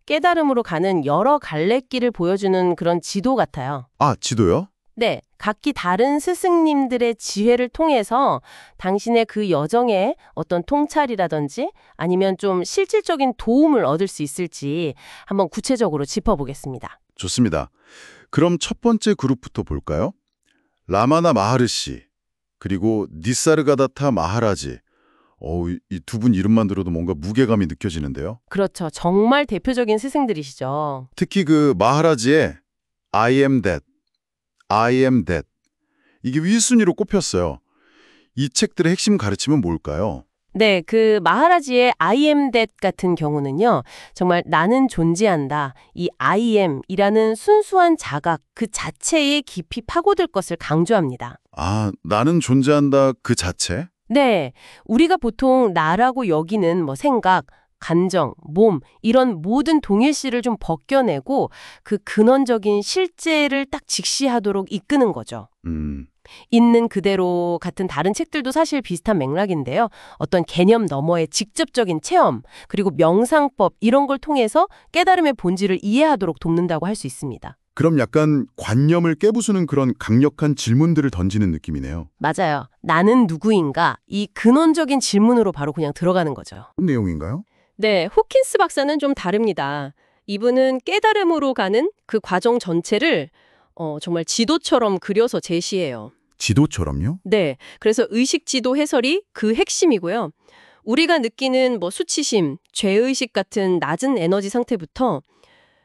깨달음으로 가는 여러 갈래길을 보여주는 그런 지도 같아요. 지도요? 네, 각기 다른 스승님들의 지혜를 통해서 당신의 그 여정에 어떤 통찰이라든지 아니면 좀 실질적인 도움을 얻을 수 있을지 한번 구체적으로 짚어보겠습니다. 좋습니다. 그럼 첫 번째 그룹부터 볼까요? 라마나 마하르시, 그리고 니사르가다타 마하라지. 이 두 분 이름만 들어도 뭔가 무게감이 느껴지는데요. 그렇죠. 정말 대표적인 스승들이시죠. 특히 그 마하라지의 I am that, I am that. 이게 1순위로 꼽혔어요. 이 책들의 핵심 가르침은 뭘까요? 네, 그 마하라지의 I am that 같은 경우는요. 정말 나는 존재한다. 이 I am이라는 순수한 자각 그 자체에 깊이 파고들 것을 강조합니다. 나는 존재한다 그 자체? 네, 우리가 보통 나라고 여기는 생각, 감정, 몸 이런 모든 동일시를 좀 벗겨내고 그 근원적인 실제를 딱 직시하도록 이끄는 거죠. 있는 그대로 같은 다른 책들도 사실 비슷한 맥락인데요. 어떤 개념 너머의 직접적인 체험, 그리고 명상법 이런 걸 통해서 깨달음의 본질을 이해하도록 돕는다고 할 수 있습니다. 그럼 약간 관념을 깨부수는 그런 강력한 질문들을 던지는 느낌이네요. 맞아요. 나는 누구인가? 이 근원적인 질문으로 바로 그냥 들어가는 거죠. 무슨 내용인가요? 네, 호킨스 박사는 좀 다릅니다. 이분은 깨달음으로 가는 그 과정 전체를 정말 지도처럼 그려서 제시해요. 지도처럼요? 네. 그래서 의식 지도 해설이 그 핵심이고요. 우리가 느끼는 수치심, 죄의식 같은 낮은 에너지 상태부터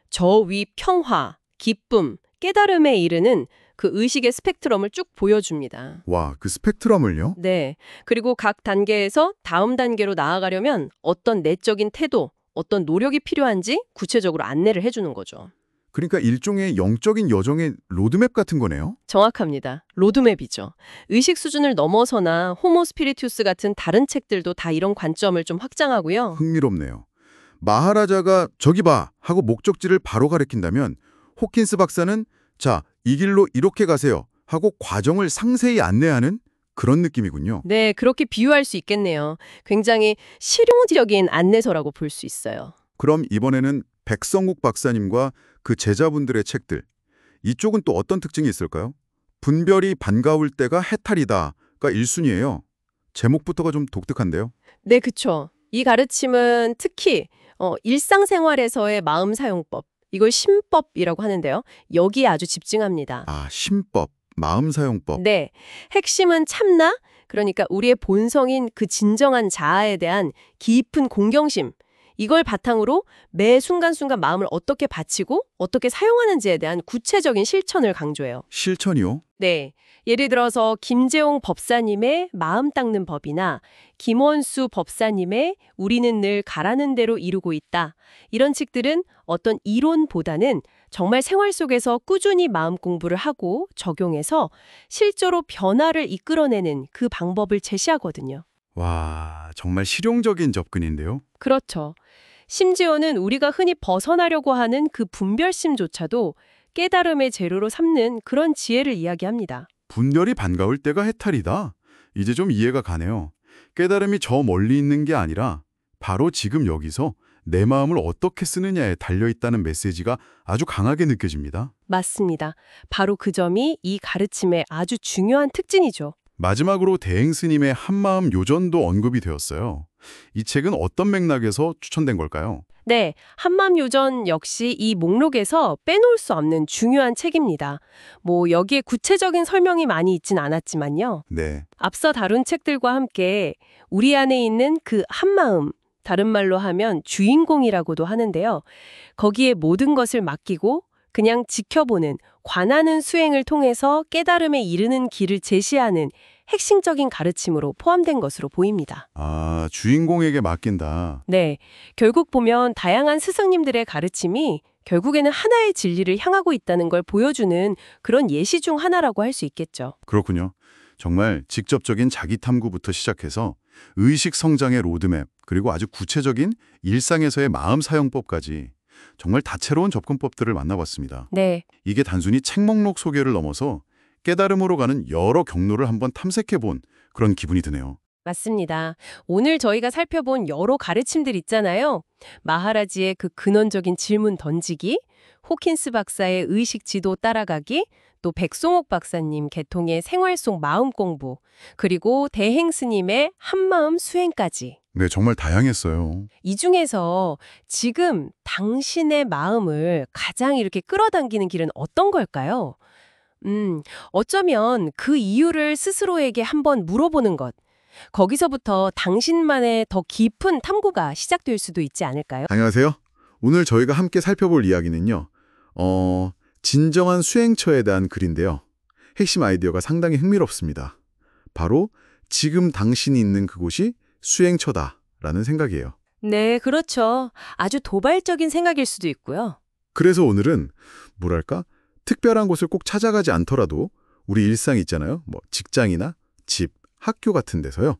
저 위 평화, 기쁨, 깨달음에 이르는 그 의식의 스펙트럼을 쭉 보여줍니다. 와, 그 스펙트럼을요? 네. 그리고 각 단계에서 다음 단계로 나아가려면 어떤 내적인 태도, 어떤 노력이 필요한지 구체적으로 안내를 해주는 거죠. 그러니까 일종의 영적인 여정의 로드맵 같은 거네요? 정확합니다. 로드맵이죠. 의식 수준을 넘어서나 호모 스피리투스 같은 다른 책들도 다 이런 관점을 좀 확장하고요. 흥미롭네요. 마하라자가 저기 봐 하고 목적지를 바로 가리킨다면 호킨스 박사는 자, 이 길로 이렇게 가세요 하고 과정을 상세히 안내하는 그런 느낌이군요. 네, 그렇게 비유할 수 있겠네요. 굉장히 실용적인 안내서라고 볼 수 있어요. 그럼 이번에는 백성국 박사님과 그 제자분들의 책들. 이쪽은 또 어떤 특징이 있을까요? 분별이 반가울 때가 해탈이다가 1순위예요. 제목부터가 좀 독특한데요. 네, 그쵸. 이 가르침은 특히 일상생활에서의 마음 사용법, 이걸 심법이라고 하는데요. 여기에 아주 집중합니다. 아, 심법, 마음 사용법. 네, 핵심은 참나, 그러니까 우리의 본성인 그 진정한 자아에 대한 깊은 공경심, 이걸 바탕으로 매 순간순간 마음을 어떻게 바치고 어떻게 사용하는지에 대한 구체적인 실천을 강조해요. 실천이요? 네, 예를 들어서 김재홍 법사님의 마음 닦는 법이나 김원수 법사님의 우리는 늘 가라는 대로 이루고 있다. 이런 책들은 어떤 이론보다는 정말 생활 속에서 꾸준히 마음 공부를 하고 적용해서 실제로 변화를 이끌어내는 그 방법을 제시하거든요. 와, 정말 실용적인 접근인데요. 그렇죠. 심지어는 우리가 흔히 벗어나려고 하는 그 분별심조차도 깨달음의 재료로 삼는 그런 지혜를 이야기합니다. 분별이 반가울 때가 해탈이다. 이제 좀 이해가 가네요. 깨달음이 저 멀리 있는 게 아니라 바로 지금 여기서 내 마음을 어떻게 쓰느냐에 달려있다는 메시지가 아주 강하게 느껴집니다. 맞습니다. 바로 그 점이 이 가르침의 아주 중요한 특징이죠. 마지막으로 대행 스님의 한마음 요전도 언급이 되었어요. 이 책은 어떤 맥락에서 추천된 걸까요? 네, 한마음요전 역시 이 목록에서 빼놓을 수 없는 중요한 책입니다. 여기에 구체적인 설명이 많이 있진 않았지만요. 네. 앞서 다룬 책들과 함께 우리 안에 있는 그 한마음, 다른 말로 하면 주인공이라고도 하는데요. 거기에 모든 것을 맡기고 그냥 지켜보는, 관하는 수행을 통해서 깨달음에 이르는 길을 제시하는 핵심적인 가르침으로 포함된 것으로 보입니다. 아, 주인공에게 맡긴다. 네, 결국 보면 다양한 스승님들의 가르침이 결국에는 하나의 진리를 향하고 있다는 걸 보여주는 그런 예시 중 하나라고 할 수 있겠죠. 그렇군요. 정말 직접적인 자기 탐구부터 시작해서 의식 성장의 로드맵, 그리고 아주 구체적인 일상에서의 마음 사용법까지 정말 다채로운 접근법들을 만나봤습니다. 네, 이게 단순히 책 목록 소개를 넘어서 깨달음으로 가는 여러 경로를 한번 탐색해본 그런 기분이 드네요. 맞습니다. 오늘 저희가 살펴본 여러 가르침들 있잖아요. 마하라지의 그 근원적인 질문 던지기, 호킨스 박사의 의식 지도 따라가기, 또 백송옥 박사님 개통의 생활 속 마음 공부, 그리고 대행 스님의 한마음 수행까지. 네, 정말 다양했어요. 이 중에서 지금 당신의 마음을 가장 이렇게 끌어당기는 길은 어떤 걸까요? 어쩌면 그 이유를 스스로에게 한번 물어보는 것. 거기서부터 당신만의 더 깊은 탐구가 시작될 수도 있지 않을까요? 안녕하세요. 오늘 저희가 함께 살펴볼 이야기는요. 진정한 수행처에 대한 글인데요. 핵심 아이디어가 상당히 흥미롭습니다. 바로 지금 당신이 있는 그곳이 수행처다라는 생각이에요. 네, 그렇죠. 아주 도발적인 생각일 수도 있고요. 그래서 오늘은 뭐랄까? 특별한 곳을 꼭 찾아가지 않더라도 우리 일상 있잖아요. 직장이나 집, 학교 같은 데서요.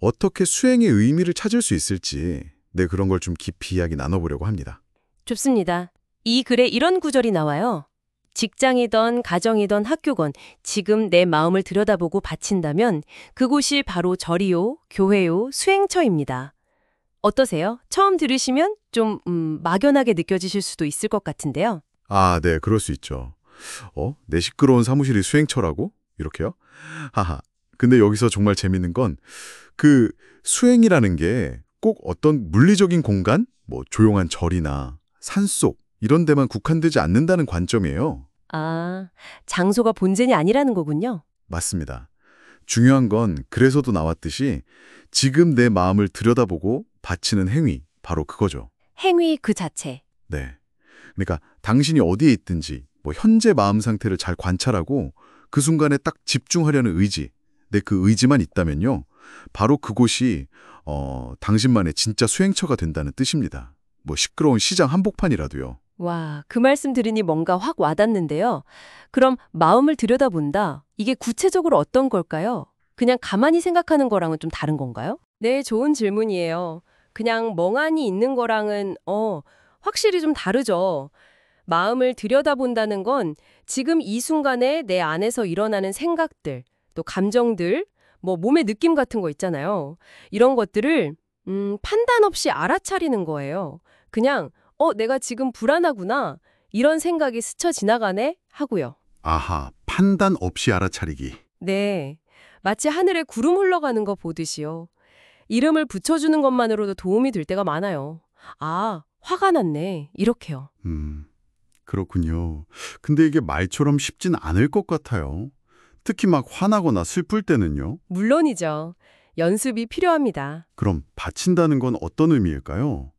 어떻게 수행의 의미를 찾을 수 있을지 그런 걸 좀 깊이 이야기 나눠보려고 합니다. 좋습니다. 이 글에 이런 구절이 나와요. 직장이든 가정이든 학교건 지금 내 마음을 들여다보고 바친다면 그곳이 바로 절이요, 교회요, 수행처입니다. 어떠세요? 처음 들으시면 좀 막연하게 느껴지실 수도 있을 것 같은데요. 아, 네, 그럴 수 있죠. 내 시끄러운 사무실이 수행처라고? 이렇게요? 하하. 근데 여기서 정말 재밌는 건 그 수행이라는 게 꼭 어떤 물리적인 공간, 조용한 절이나 산속 이런 데만 국한되지 않는다는 관점이에요. 아, 장소가 본전이 아니라는 거군요. 맞습니다. 중요한 건 그래서도 나왔듯이 지금 내 마음을 들여다보고 바치는 행위, 바로 그거죠. 행위 그 자체. 네. 그러니까 당신이 어디에 있든지 뭐 현재 마음 상태를 잘 관찰하고 그 순간에 딱 집중하려는 의지, 내 그 의지만 있다면요. 바로 그곳이 당신만의 진짜 수행처가 된다는 뜻입니다. 뭐 시끄러운 시장 한복판이라도요. 와, 그 말씀 들으니 뭔가 확 와닿는데요. 그럼 마음을 들여다본다. 이게 구체적으로 어떤 걸까요? 그냥 가만히 생각하는 거랑은 좀 다른 건가요? 네, 좋은 질문이에요. 그냥 멍하니 있는 거랑은 확실히 좀 다르죠. 마음을 들여다본다는 건 지금 이 순간에 내 안에서 일어나는 생각들, 또 감정들, 뭐 몸의 느낌 같은 거 있잖아요. 이런 것들을 판단 없이 알아차리는 거예요. 그냥 내가 지금 불안하구나. 이런 생각이 스쳐 지나가네 하고요. 아하, 판단 없이 알아차리기. 네. 마치 하늘에 구름 흘러가는 거 보듯이요. 이름을 붙여주는 것만으로도 도움이 될 때가 많아요. 아, 화가 났네. 이렇게요. 그렇군요. 근데 이게 말처럼 쉽진 않을 것 같아요. 특히 막 화나거나 슬플 때는요. 물론이죠. 연습이 필요합니다. 그럼 바친다는 건 어떤 의미일까요?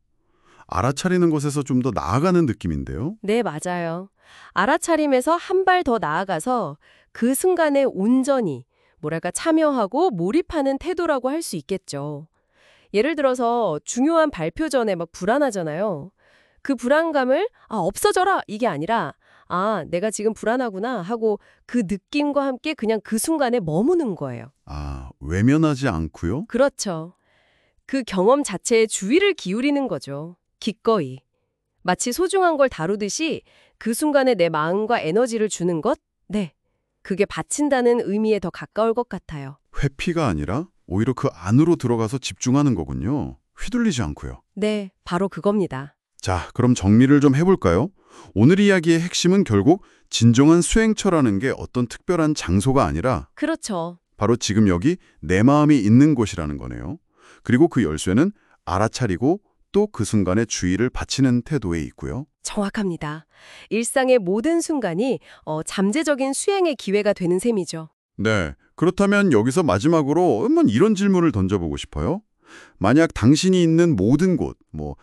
알아차리는 것에서 좀 더 나아가는 느낌인데요. 네, 맞아요. 알아차림에서 한 발 더 나아가서 그 순간에 온전히 참여하고 몰입하는 태도라고 할 수 있겠죠. 예를 들어서 중요한 발표 전에 막 불안하잖아요. 그 불안감을 없어져라 이게 아니라 내가 지금 불안하구나 하고 그 느낌과 함께 그냥 그 순간에 머무는 거예요. 아, 외면하지 않고요? 그렇죠. 그 경험 자체에 주의를 기울이는 거죠. 기꺼이. 마치 소중한 걸 다루듯이 그 순간에 내 마음과 에너지를 주는 것? 네. 그게 바친다는 의미에 더 가까울 것 같아요. 회피가 아니라 오히려 그 안으로 들어가서 집중하는 거군요. 휘둘리지 않고요. 네, 바로 그겁니다. 자, 그럼 정리를 좀 해볼까요? 오늘 이야기의 핵심은 결국 진정한 수행처라는 게 어떤 특별한 장소가 아니라 그렇죠. 바로 지금 여기 내 마음이 있는 곳이라는 거네요. 그리고 그 열쇠는 알아차리고 또 그 순간에 주의를 바치는 태도에 있고요. 정확합니다. 일상의 모든 순간이 잠재적인 수행의 기회가 되는 셈이죠. 네, 그렇다면 여기서 마지막으로 한번 이런 질문을 던져보고 싶어요. 만약 당신이 있는 모든 곳,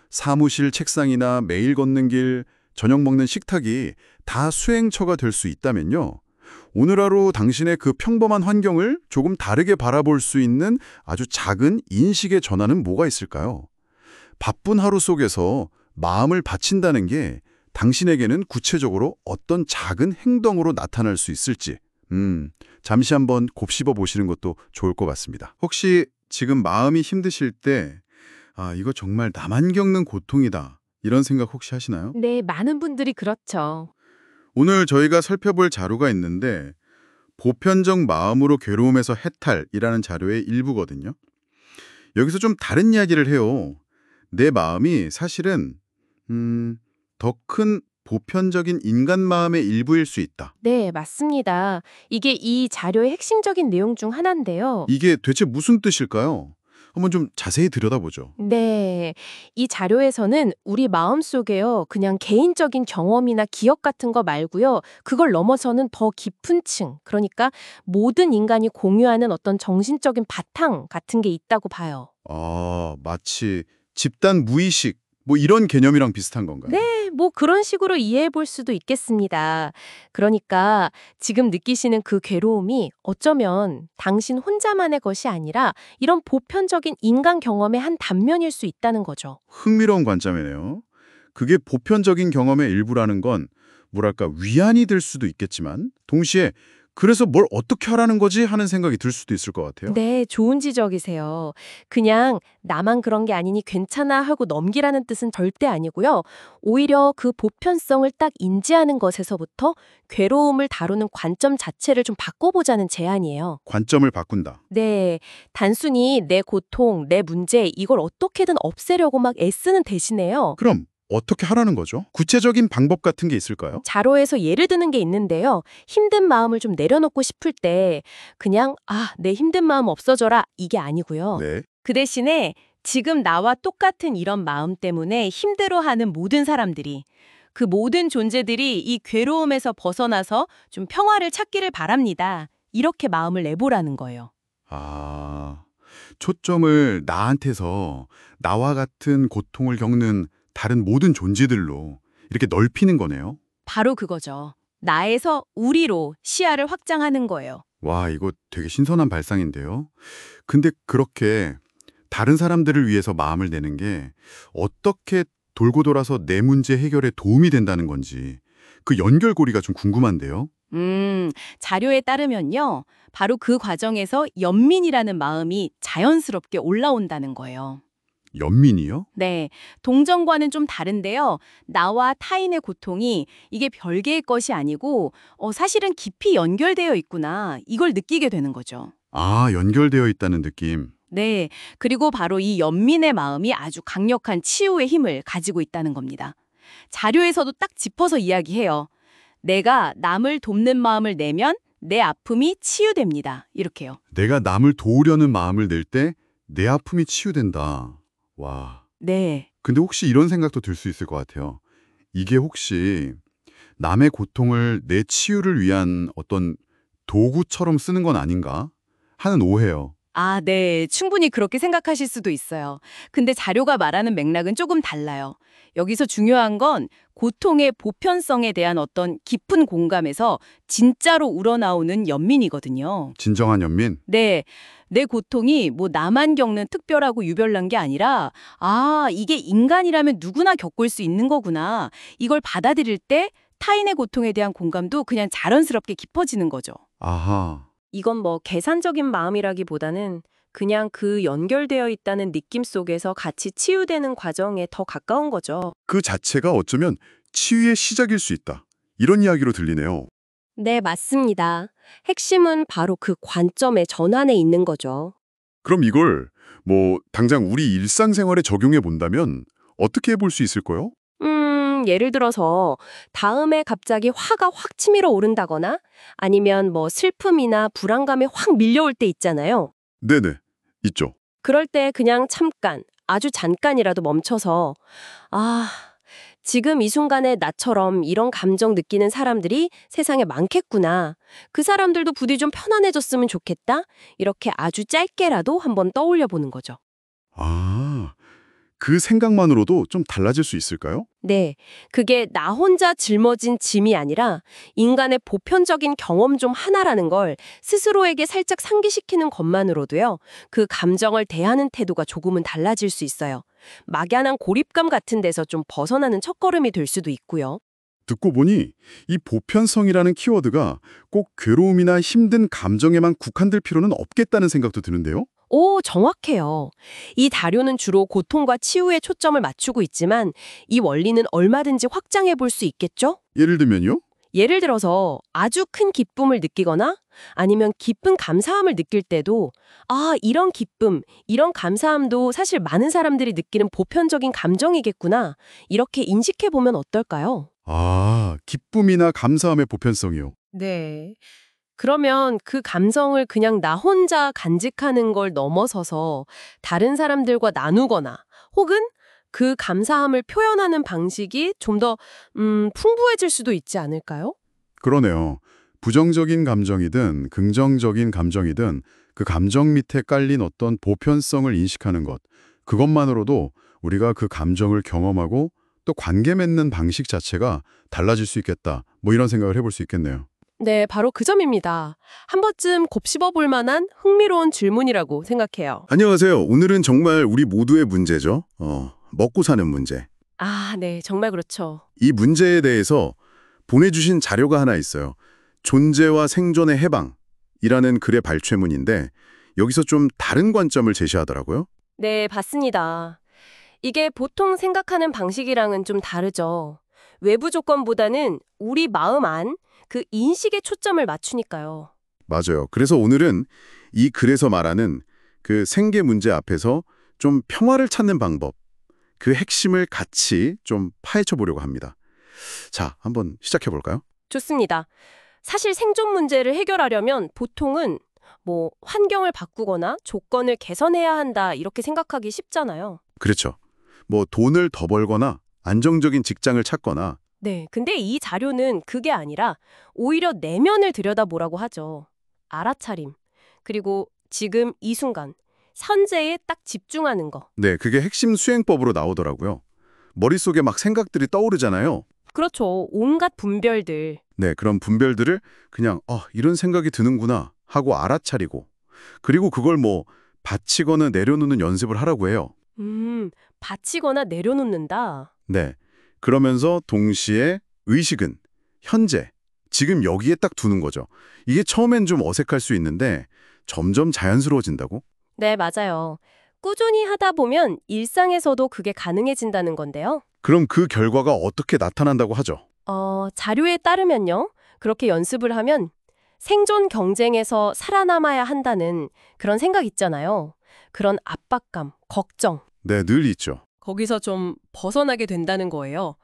사무실 책상이나 매일 걷는 길, 저녁 먹는 식탁이 다 수행처가 될 수 있다면요. 오늘 하루 당신의 그 평범한 환경을 조금 다르게 바라볼 수 있는 아주 작은 인식의 전환은 뭐가 있을까요? 바쁜 하루 속에서 마음을 바친다는 게 당신에게는 구체적으로 어떤 작은 행동으로 나타날 수 있을지 잠시 한번 곱씹어 보시는 것도 좋을 것 같습니다. 혹시 지금 마음이 힘드실 때 이거 정말 나만 겪는 고통이다 이런 생각 혹시 하시나요? 네, 많은 분들이 그렇죠. 오늘 저희가 살펴볼 자료가 있는데 보편적 마음으로 괴로움에서 해탈이라는 자료의 일부거든요. 여기서 좀 다른 이야기를 해요. 내 마음이 사실은 더 큰 보편적인 인간 마음의 일부일 수 있다. 네, 맞습니다. 이게 이 자료의 핵심적인 내용 중 하나인데요. 이게 대체 무슨 뜻일까요? 한번 좀 자세히 들여다보죠. 네, 이 자료에서는 우리 마음속에요, 그냥 개인적인 경험이나 기억 같은 거 말고요, 그걸 넘어서는 더 깊은 층, 그러니까 모든 인간이 공유하는 어떤 정신적인 바탕 같은 게 있다고 봐요. 마치 집단 무의식 이런 개념이랑 비슷한 건가요? 네, 그런 식으로 이해해 볼 수도 있겠습니다. 그러니까 지금 느끼시는 그 괴로움이 어쩌면 당신 혼자만의 것이 아니라 이런 보편적인 인간 경험의 한 단면일 수 있다는 거죠. 흥미로운 관점이네요. 그게 보편적인 경험의 일부라는 건 위안이 될 수도 있겠지만 동시에 그래서 뭘 어떻게 하라는 거지 하는 생각이 들 수도 있을 것 같아요. 네, 좋은 지적이세요. 그냥 나만 그런 게 아니니 괜찮아 하고 넘기라는 뜻은 절대 아니고요. 오히려 그 보편성을 딱 인지하는 것에서부터 괴로움을 다루는 관점 자체를 좀 바꿔보자는 제안이에요. 관점을 바꾼다. 네, 단순히 내 고통, 내 문제 이걸 어떻게든 없애려고 막 애쓰는 대신에요. 그럼 어떻게 하라는 거죠? 구체적인 방법 같은 게 있을까요? 자료에서 예를 드는 게 있는데요. 힘든 마음을 좀 내려놓고 싶을 때 그냥 내 힘든 마음 없어져라 이게 아니고요. 네. 그 대신에 지금 나와 똑같은 이런 마음 때문에 힘들어하는 모든 사람들이 그 모든 존재들이 이 괴로움에서 벗어나서 좀 평화를 찾기를 바랍니다. 이렇게 마음을 내보라는 거예요. 아, 초점을 나한테서 나와 같은 고통을 겪는 다른 모든 존재들로 이렇게 넓히는 거네요. 바로 그거죠. 나에서 우리로 시야를 확장하는 거예요. 와, 이거 되게 신선한 발상인데요. 근데 그렇게 다른 사람들을 위해서 마음을 내는 게 어떻게 돌고 돌아서 내 문제 해결에 도움이 된다는 건지 그 연결고리가 좀 궁금한데요. 자료에 따르면요. 바로 그 과정에서 연민이라는 마음이 자연스럽게 올라온다는 거예요. 연민이요? 네, 동정과는 좀 다른데요. 나와 타인의 고통이 이게 별개의 것이 아니고 사실은 깊이 연결되어 있구나. 이걸 느끼게 되는 거죠. 아, 연결되어 있다는 느낌. 네, 그리고 바로 이 연민의 마음이 아주 강력한 치유의 힘을 가지고 있다는 겁니다. 자료에서도 딱 짚어서 이야기해요. 내가 남을 돕는 마음을 내면 내 아픔이 치유됩니다. 이렇게요. 내가 남을 도우려는 마음을 낼 때 내 아픔이 치유된다. 와. 네. 근데 혹시 이런 생각도 들 수 있을 것 같아요. 이게 혹시 남의 고통을 내 치유를 위한 어떤 도구처럼 쓰는 건 아닌가 하는 오해요. 아, 네. 충분히 그렇게 생각하실 수도 있어요. 근데 자료가 말하는 맥락은 조금 달라요. 여기서 중요한 건 고통의 보편성에 대한 어떤 깊은 공감에서 진짜로 우러나오는 연민이거든요. 진정한 연민? 네. 내 고통이 뭐 나만 겪는 특별하고 유별난 게 아니라 이게 인간이라면 누구나 겪을 수 있는 거구나. 이걸 받아들일 때 타인의 고통에 대한 공감도 그냥 자연스럽게 깊어지는 거죠. 아하. 이건 뭐 계산적인 마음이라기보다는 그냥 그 연결되어 있다는 느낌 속에서 같이 치유되는 과정에 더 가까운 거죠. 그 자체가 어쩌면 치유의 시작일 수 있다. 이런 이야기로 들리네요. 네, 맞습니다. 핵심은 바로 그 관점의 전환에 있는 거죠. 그럼 이걸 당장 우리 일상생활에 적용해 본다면 어떻게 해볼 수 있을까요? 예를 들어서 다음에 갑자기 화가 확 치밀어 오른다거나 아니면 뭐 슬픔이나 불안감에 확 밀려올 때 있잖아요. 네네, 있죠. 그럴 때 그냥 잠깐, 아주 잠깐이라도 멈춰서 지금 이 순간에 나처럼 이런 감정 느끼는 사람들이 세상에 많겠구나. 그 사람들도 부디 좀 편안해졌으면 좋겠다. 이렇게 아주 짧게라도 한번 떠올려 보는 거죠. 아, 그 생각만으로도 좀 달라질 수 있을까요? 네, 그게 나 혼자 짊어진 짐이 아니라 인간의 보편적인 경험 중 하나라는 걸 스스로에게 살짝 상기시키는 것만으로도요, 그 감정을 대하는 태도가 조금은 달라질 수 있어요. 막연한 고립감 같은 데서 좀 벗어나는 첫걸음이 될 수도 있고요. 듣고 보니 이 보편성이라는 키워드가 꼭 괴로움이나 힘든 감정에만 국한될 필요는 없겠다는 생각도 드는데요. 오, 정확해요. 이 자료는 주로 고통과 치유에 초점을 맞추고 있지만 이 원리는 얼마든지 확장해 볼 수 있겠죠? 예를 들면요? 예를 들어서 아주 큰 기쁨을 느끼거나 아니면 깊은 감사함을 느낄 때도 이런 기쁨, 이런 감사함도 사실 많은 사람들이 느끼는 보편적인 감정이겠구나. 이렇게 인식해 보면 어떨까요? 아, 기쁨이나 감사함의 보편성이요. 네. 그러면 그 감성을 그냥 나 혼자 간직하는 걸 넘어서서 다른 사람들과 나누거나 혹은 그 감사함을 표현하는 방식이 좀 더 풍부해질 수도 있지 않을까요? 그러네요. 부정적인 감정이든 긍정적인 감정이든 그 감정 밑에 깔린 어떤 보편성을 인식하는 것, 그것만으로도 우리가 그 감정을 경험하고 또 관계 맺는 방식 자체가 달라질 수 있겠다. 이런 생각을 해볼 수 있겠네요. 네, 바로 그 점입니다. 한 번쯤 곱씹어 볼 만한 흥미로운 질문이라고 생각해요. 안녕하세요. 오늘은 정말 우리 모두의 문제죠. 먹고 사는 문제. 네, 정말 그렇죠. 이 문제에 대해서 보내주신 자료가 하나 있어요. 존재와 생존의 해방이라는 글의 발췌문인데 여기서 좀 다른 관점을 제시하더라고요. 네, 봤습니다. 이게 보통 생각하는 방식이랑은 좀 다르죠. 외부 조건보다는 우리 마음 안, 그 인식에 초점을 맞추니까요. 맞아요. 그래서 오늘은 이 글에서 말하는 그 생계 문제 앞에서 좀 평화를 찾는 방법, 그 핵심을 같이 좀 파헤쳐 보려고 합니다. 자, 한번 시작해 볼까요? 좋습니다. 사실 생존 문제를 해결하려면 보통은 환경을 바꾸거나 조건을 개선해야 한다 이렇게 생각하기 쉽잖아요. 그렇죠. 돈을 더 벌거나 안정적인 직장을 찾거나 네, 근데 이 자료는 그게 아니라 오히려 내면을 들여다보라고 하죠. 알아차림. 그리고 지금 이 순간, 현재에 딱 집중하는 거. 네, 그게 핵심 수행법으로 나오더라고요. 머릿속에 막 생각들이 떠오르잖아요. 그렇죠. 온갖 분별들. 네, 그런 분별들을 그냥 이런 생각이 드는구나 하고 알아차리고 그리고 그걸 뭐 받치거나 내려놓는 연습을 하라고 해요. 받치거나 내려놓는다. 네, 그러면서 동시에 의식은 현재, 지금 여기에 딱 두는 거죠. 이게 처음엔 좀 어색할 수 있는데 점점 자연스러워진다고? 네, 맞아요. 꾸준히 하다 보면 일상에서도 그게 가능해진다는 건데요. 그럼 그 결과가 어떻게 나타난다고 하죠? 자료에 따르면요. 그렇게 연습을 하면 생존 경쟁에서 살아남아야 한다는 그런 생각 있잖아요. 그런 압박감, 걱정. 네, 늘 있죠. 거기서 좀 벗어나게 된다는 거예요.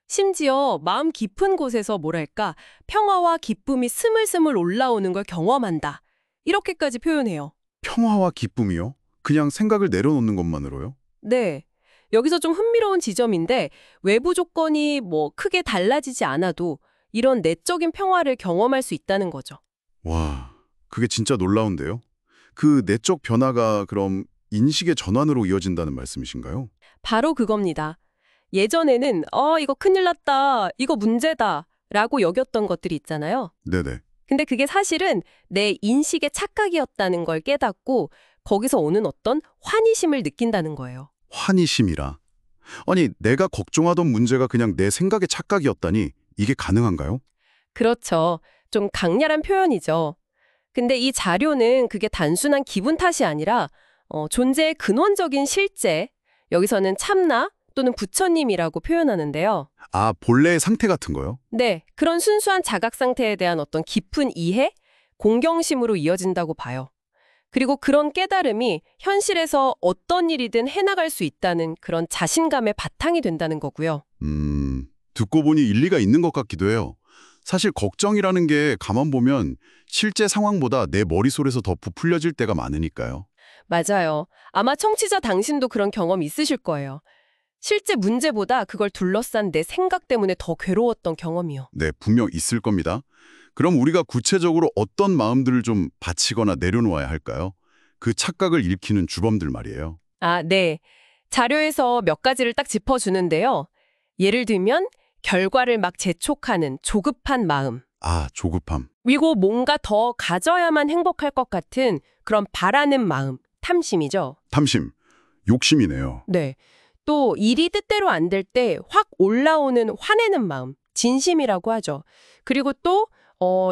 심지어 마음 깊은 곳에서 뭐랄까 평화와 기쁨이 스물스물 올라오는 걸 경험한다. 이렇게까지 표현해요. 평화와 기쁨이요? 그냥 생각을 내려놓는 것만으로요? 네. 여기서 좀 흥미로운 지점인데 외부 조건이 뭐 크게 달라지지 않아도 이런 내적인 평화를 경험할 수 있다는 거죠. 와, 그게 진짜 놀라운데요? 그 내적 변화가 그럼 인식의 전환으로 이어진다는 말씀이신가요? 바로 그겁니다. 예전에는 이거 큰일 났다, 이거 문제다 라고 여겼던 것들이 있잖아요. 네네. 근데 그게 사실은 내 인식의 착각이었다는 걸 깨닫고 거기서 오는 어떤 환희심을 느낀다는 거예요. 환희심이라. 아니, 내가 걱정하던 문제가 그냥 내 생각의 착각이었다니 이게 가능한가요? 그렇죠. 좀 강렬한 표현이죠. 근데 이 자료는 그게 단순한 기분 탓이 아니라 존재의 근원적인 실제, 여기서는 참나 또는 부처님이라고 표현하는데요. 아, 본래의 상태 같은 거요? 네, 그런 순수한 자각 상태에 대한 어떤 깊은 이해, 공경심으로 이어진다고 봐요. 그리고 그런 깨달음이 현실에서 어떤 일이든 해나갈 수 있다는 그런 자신감의 바탕이 된다는 거고요. 듣고 보니 일리가 있는 것 같기도 해요. 사실 걱정이라는 게 가만 보면 실제 상황보다 내 머릿속에서 더 부풀려질 때가 많으니까요. 맞아요. 아마 청취자 당신도 그런 경험 있으실 거예요. 실제 문제보다 그걸 둘러싼 내 생각 때문에 더 괴로웠던 경험이요. 네, 분명 있을 겁니다. 그럼 우리가 구체적으로 어떤 마음들을 좀 받치거나 내려놓아야 할까요? 그 착각을 일으키는 주범들 말이에요. 아, 네. 자료에서 몇 가지를 딱 짚어주는데요. 예를 들면 결과를 막 재촉하는 조급한 마음. 아, 조급함. 그리고 뭔가 더 가져야만 행복할 것 같은 그런 바라는 마음, 탐심이죠. 탐심. 욕심이네요. 네. 또 일이 뜻대로 안 될 때 확 올라오는 화내는 마음, 진심이라고 하죠. 그리고 또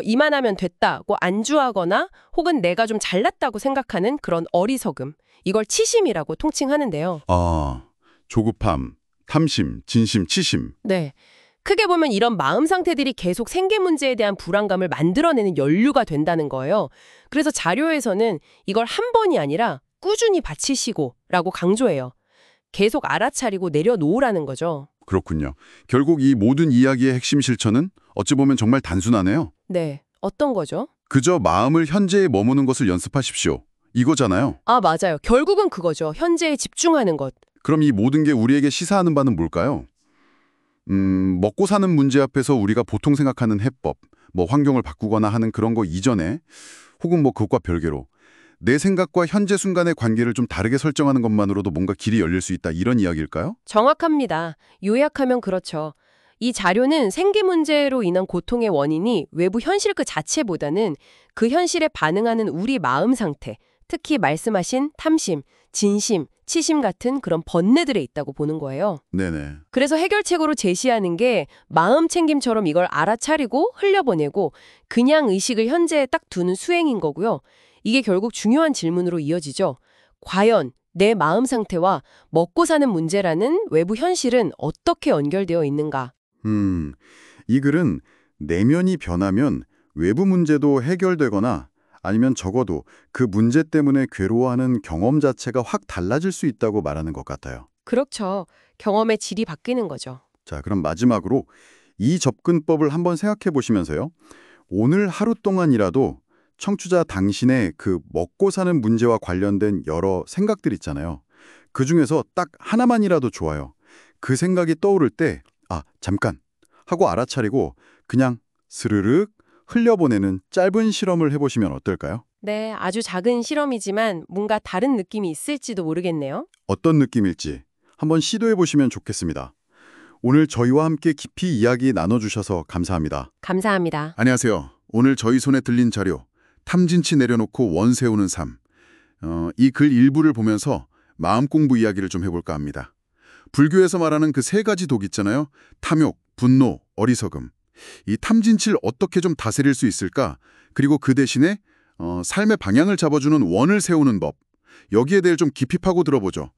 이만하면 됐다고 안주하거나 혹은 내가 좀 잘났다고 생각하는 그런 어리석음. 이걸 치심이라고 통칭하는데요. 아, 조급함, 탐심, 진심, 치심. 네. 크게 보면 이런 마음 상태들이 계속 생계 문제에 대한 불안감을 만들어내는 연료가 된다는 거예요. 그래서 자료에서는 이걸 한 번이 아니라 꾸준히 받치시고라고 강조해요. 계속 알아차리고 내려놓으라는 거죠. 그렇군요. 결국 이 모든 이야기의 핵심 실천은 어찌 보면 정말 단순하네요. 네. 어떤 거죠? 그저 마음을 현재에 머무는 것을 연습하십시오. 이거잖아요. 아, 맞아요. 결국은 그거죠. 현재에 집중하는 것. 그럼 이 모든 게 우리에게 시사하는 바는 뭘까요? 먹고 사는 문제 앞에서 우리가 보통 생각하는 해법, 뭐 환경을 바꾸거나 하는 그런 거 이전에 혹은 뭐 그것과 별개로 내 생각과 현재 순간의 관계를 좀 다르게 설정하는 것만으로도 뭔가 길이 열릴 수 있다 이런 이야기일까요? 정확합니다. 요약하면 그렇죠. 이 자료는 생계 문제로 인한 고통의 원인이 외부 현실 그 자체보다는 그 현실에 반응하는 우리 마음 상태, 특히 말씀하신 탐심, 진심, 치심 같은 그런 번뇌들에 있다고 보는 거예요. 네네. 그래서 해결책으로 제시하는 게 마음 챙김처럼 이걸 알아차리고 흘려보내고 그냥 의식을 현재에 딱 두는 수행인 거고요. 이게 결국 중요한 질문으로 이어지죠. 과연 내 마음 상태와 먹고 사는 문제라는 외부 현실은 어떻게 연결되어 있는가? 이 글은 내면이 변하면 외부 문제도 해결되거나 아니면 적어도 그 문제 때문에 괴로워하는 경험 자체가 확 달라질 수 있다고 말하는 것 같아요. 그렇죠. 경험의 질이 바뀌는 거죠. 자, 그럼 마지막으로 이 접근법을 한번 생각해 보시면서요. 오늘 하루 동안이라도 청취자 당신의 그 먹고 사는 문제와 관련된 여러 생각들 있잖아요. 그중에서 딱 하나만이라도 좋아요. 그 생각이 떠오를 때, 잠깐 하고 알아차리고 그냥 스르륵 흘려보내는 짧은 실험을 해보시면 어떨까요? 네, 아주 작은 실험이지만 뭔가 다른 느낌이 있을지도 모르겠네요. 어떤 느낌일지 한번 시도해보시면 좋겠습니다. 오늘 저희와 함께 깊이 이야기 나눠주셔서 감사합니다. 감사합니다. 안녕하세요. 오늘 저희 손에 들린 자료 탐진치 내려놓고 원 세우는 삶. 이 글 일부를 보면서 마음 공부 이야기를 좀 해볼까 합니다. 불교에서 말하는 그 세 가지 독 있잖아요. 탐욕, 분노, 어리석음. 이 탐진치를 어떻게 좀 다스릴 수 있을까? 그리고 그 대신에 삶의 방향을 잡아주는 원을 세우는 법. 여기에 대해 좀 깊이 파고 들어보죠.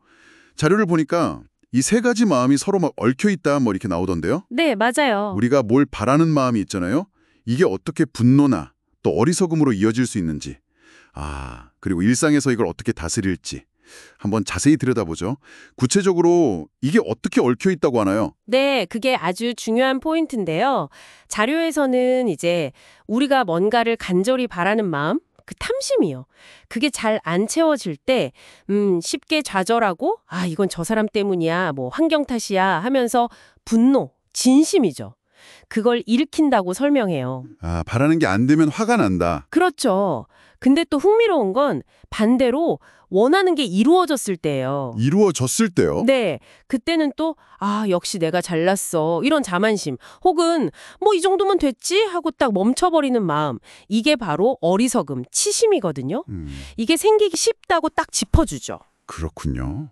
자료를 보니까 이 세 가지 마음이 서로 막 얽혀있다 뭐 이렇게 나오던데요. 네, 맞아요. 우리가 뭘 바라는 마음이 있잖아요. 이게 어떻게 분노나 또 어리석음으로 이어질 수 있는지. 그리고 일상에서 이걸 어떻게 다스릴지. 한번 자세히 들여다보죠. 구체적으로 이게 어떻게 얽혀있다고 하나요? 네, 그게 아주 중요한 포인트인데요. 자료에서는 이제 우리가 뭔가를 간절히 바라는 마음, 그 탐심이요. 그게 잘 안 채워질 때, 쉽게 좌절하고, 이건 저 사람 때문이야, 뭐 환경 탓이야 하면서 분노, 진심이죠. 그걸 일으킨다고 설명해요. 바라는 게 안 되면 화가 난다. 그렇죠. 근데 또 흥미로운 건 반대로 원하는 게 이루어졌을 때예요. 이루어졌을 때요? 네. 그때는 또 역시 내가 잘났어. 이런 자만심. 혹은 뭐 이 정도면 됐지 하고 딱 멈춰버리는 마음. 이게 바로 어리석음, 치심이거든요. 이게 생기기 쉽다고 딱 짚어주죠. 그렇군요.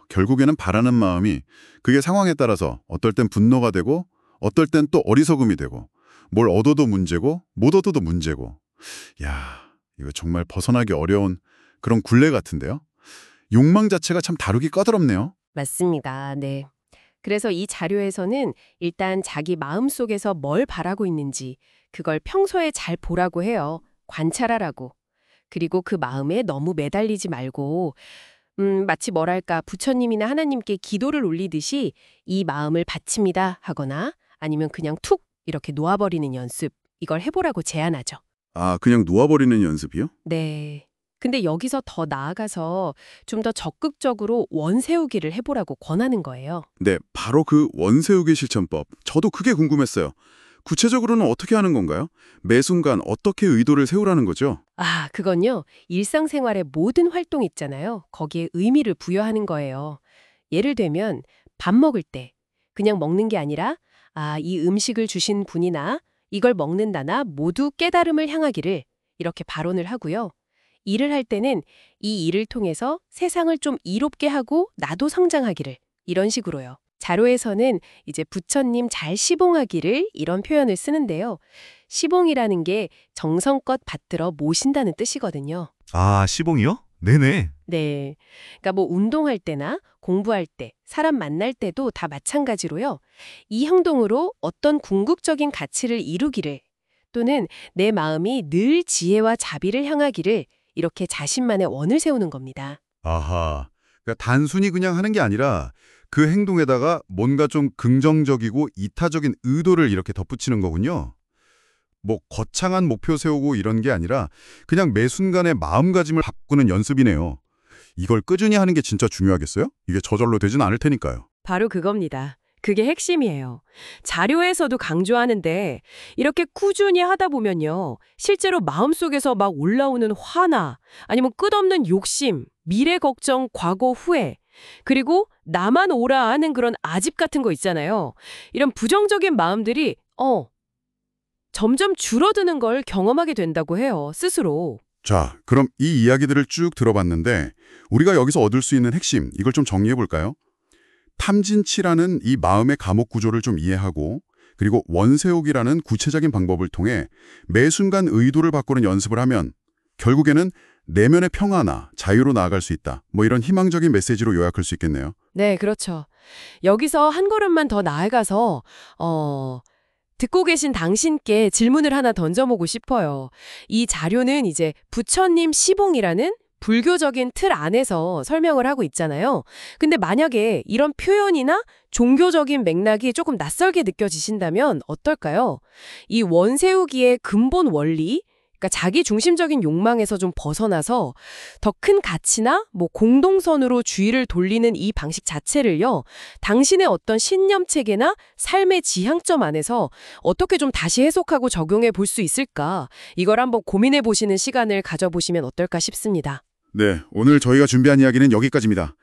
결국에는 바라는 마음이 그게 상황에 따라서 어떨 땐 분노가 되고 어떨 땐 또 어리석음이 되고 뭘 얻어도 문제고 못 얻어도 문제고. 이거 정말 벗어나기 어려운 그런 굴레 같은데요. 욕망 자체가 참 다루기 까다롭네요. 맞습니다. 네. 그래서 이 자료에서는 일단 자기 마음속에서 뭘 바라고 있는지 그걸 평소에 잘 보라고 해요. 관찰하라고. 그리고 그 마음에 너무 매달리지 말고 마치 뭐랄까 부처님이나 하나님께 기도를 올리듯이 이 마음을 바칩니다 하거나 아니면 그냥 툭 이렇게 놓아버리는 연습 이걸 해보라고 제안하죠. 그냥 놓아버리는 연습이요? 네. 근데 여기서 더 나아가서 좀 더 적극적으로 원 세우기를 해보라고 권하는 거예요. 네, 바로 그 원세우기 실천법. 저도 그게 궁금했어요. 구체적으로는 어떻게 하는 건가요? 매 순간 어떻게 의도를 세우라는 거죠? 그건요. 일상생활의 모든 활동 있잖아요. 거기에 의미를 부여하는 거예요. 예를 들면 밥 먹을 때 그냥 먹는 게 아니라 이 음식을 주신 분이나 이걸 먹는다나 모두 깨달음을 향하기를 이렇게 발언을 하고요. 일을 할 때는 이 일을 통해서 세상을 좀 이롭게 하고 나도 성장하기를 이런 식으로요. 자료에서는 이제 부처님 잘 시봉하기를 이런 표현을 쓰는데요. 시봉이라는 게 정성껏 받들어 모신다는 뜻이거든요. 시봉이요? 네네. 네. 그러니까 뭐 운동할 때나 공부할 때, 사람 만날 때도 다 마찬가지로요. 이 행동으로 어떤 궁극적인 가치를 이루기를 또는 내 마음이 늘 지혜와 자비를 향하기를 이렇게 자신만의 원을 세우는 겁니다. 그러니까 단순히 그냥 하는 게 아니라 그 행동에다가 뭔가 좀 긍정적이고 이타적인 의도를 이렇게 덧붙이는 거군요. 뭐 거창한 목표 세우고 이런 게 아니라 그냥 매 순간의 마음가짐을 바꾸는 연습이네요. 이걸 꾸준히 하는 게 진짜 중요하겠어요? 이게 저절로 되진 않을 테니까요. 바로 그겁니다. 그게 핵심이에요. 자료에서도 강조하는데 이렇게 꾸준히 하다 보면요. 실제로 마음속에서 막 올라오는 화나 아니면 끝없는 욕심, 미래 걱정, 과거 후회 그리고 나만 오라 하는 그런 아집 같은 거 있잖아요. 이런 부정적인 마음들이 점점 줄어드는 걸 경험하게 된다고 해요. 스스로. 자, 그럼 이 이야기들을 쭉 들어봤는데 우리가 여기서 얻을 수 있는 핵심, 이걸 좀 정리해 볼까요? 탐진치라는 이 마음의 감옥 구조를 좀 이해하고 그리고 원세우기라는 구체적인 방법을 통해 매 순간 의도를 바꾸는 연습을 하면 결국에는 내면의 평화나 자유로 나아갈 수 있다. 뭐 이런 희망적인 메시지로 요약할 수 있겠네요. 네, 그렇죠. 여기서 한 걸음만 더 나아가서 듣고 계신 당신께 질문을 하나 던져보고 싶어요. 이 자료는 이제 부처님 시봉이라는 불교적인 틀 안에서 설명을 하고 있잖아요. 근데 만약에 이런 표현이나 종교적인 맥락이 조금 낯설게 느껴지신다면 어떨까요? 이 원세우기의 근본 원리, 그러니까 자기 중심적인 욕망에서 좀 벗어나서 더 큰 가치나 뭐 공동선으로 주의를 돌리는 이 방식 자체를요. 당신의 어떤 신념 체계나 삶의 지향점 안에서 어떻게 좀 다시 해석하고 적용해 볼 수 있을까? 이걸 한번 고민해 보시는 시간을 가져보시면 어떨까 싶습니다. 네, 오늘 저희가 준비한 이야기는 여기까지입니다.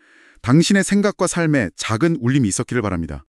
당신의 생각과 삶에 작은 울림이 있었기를 바랍니다.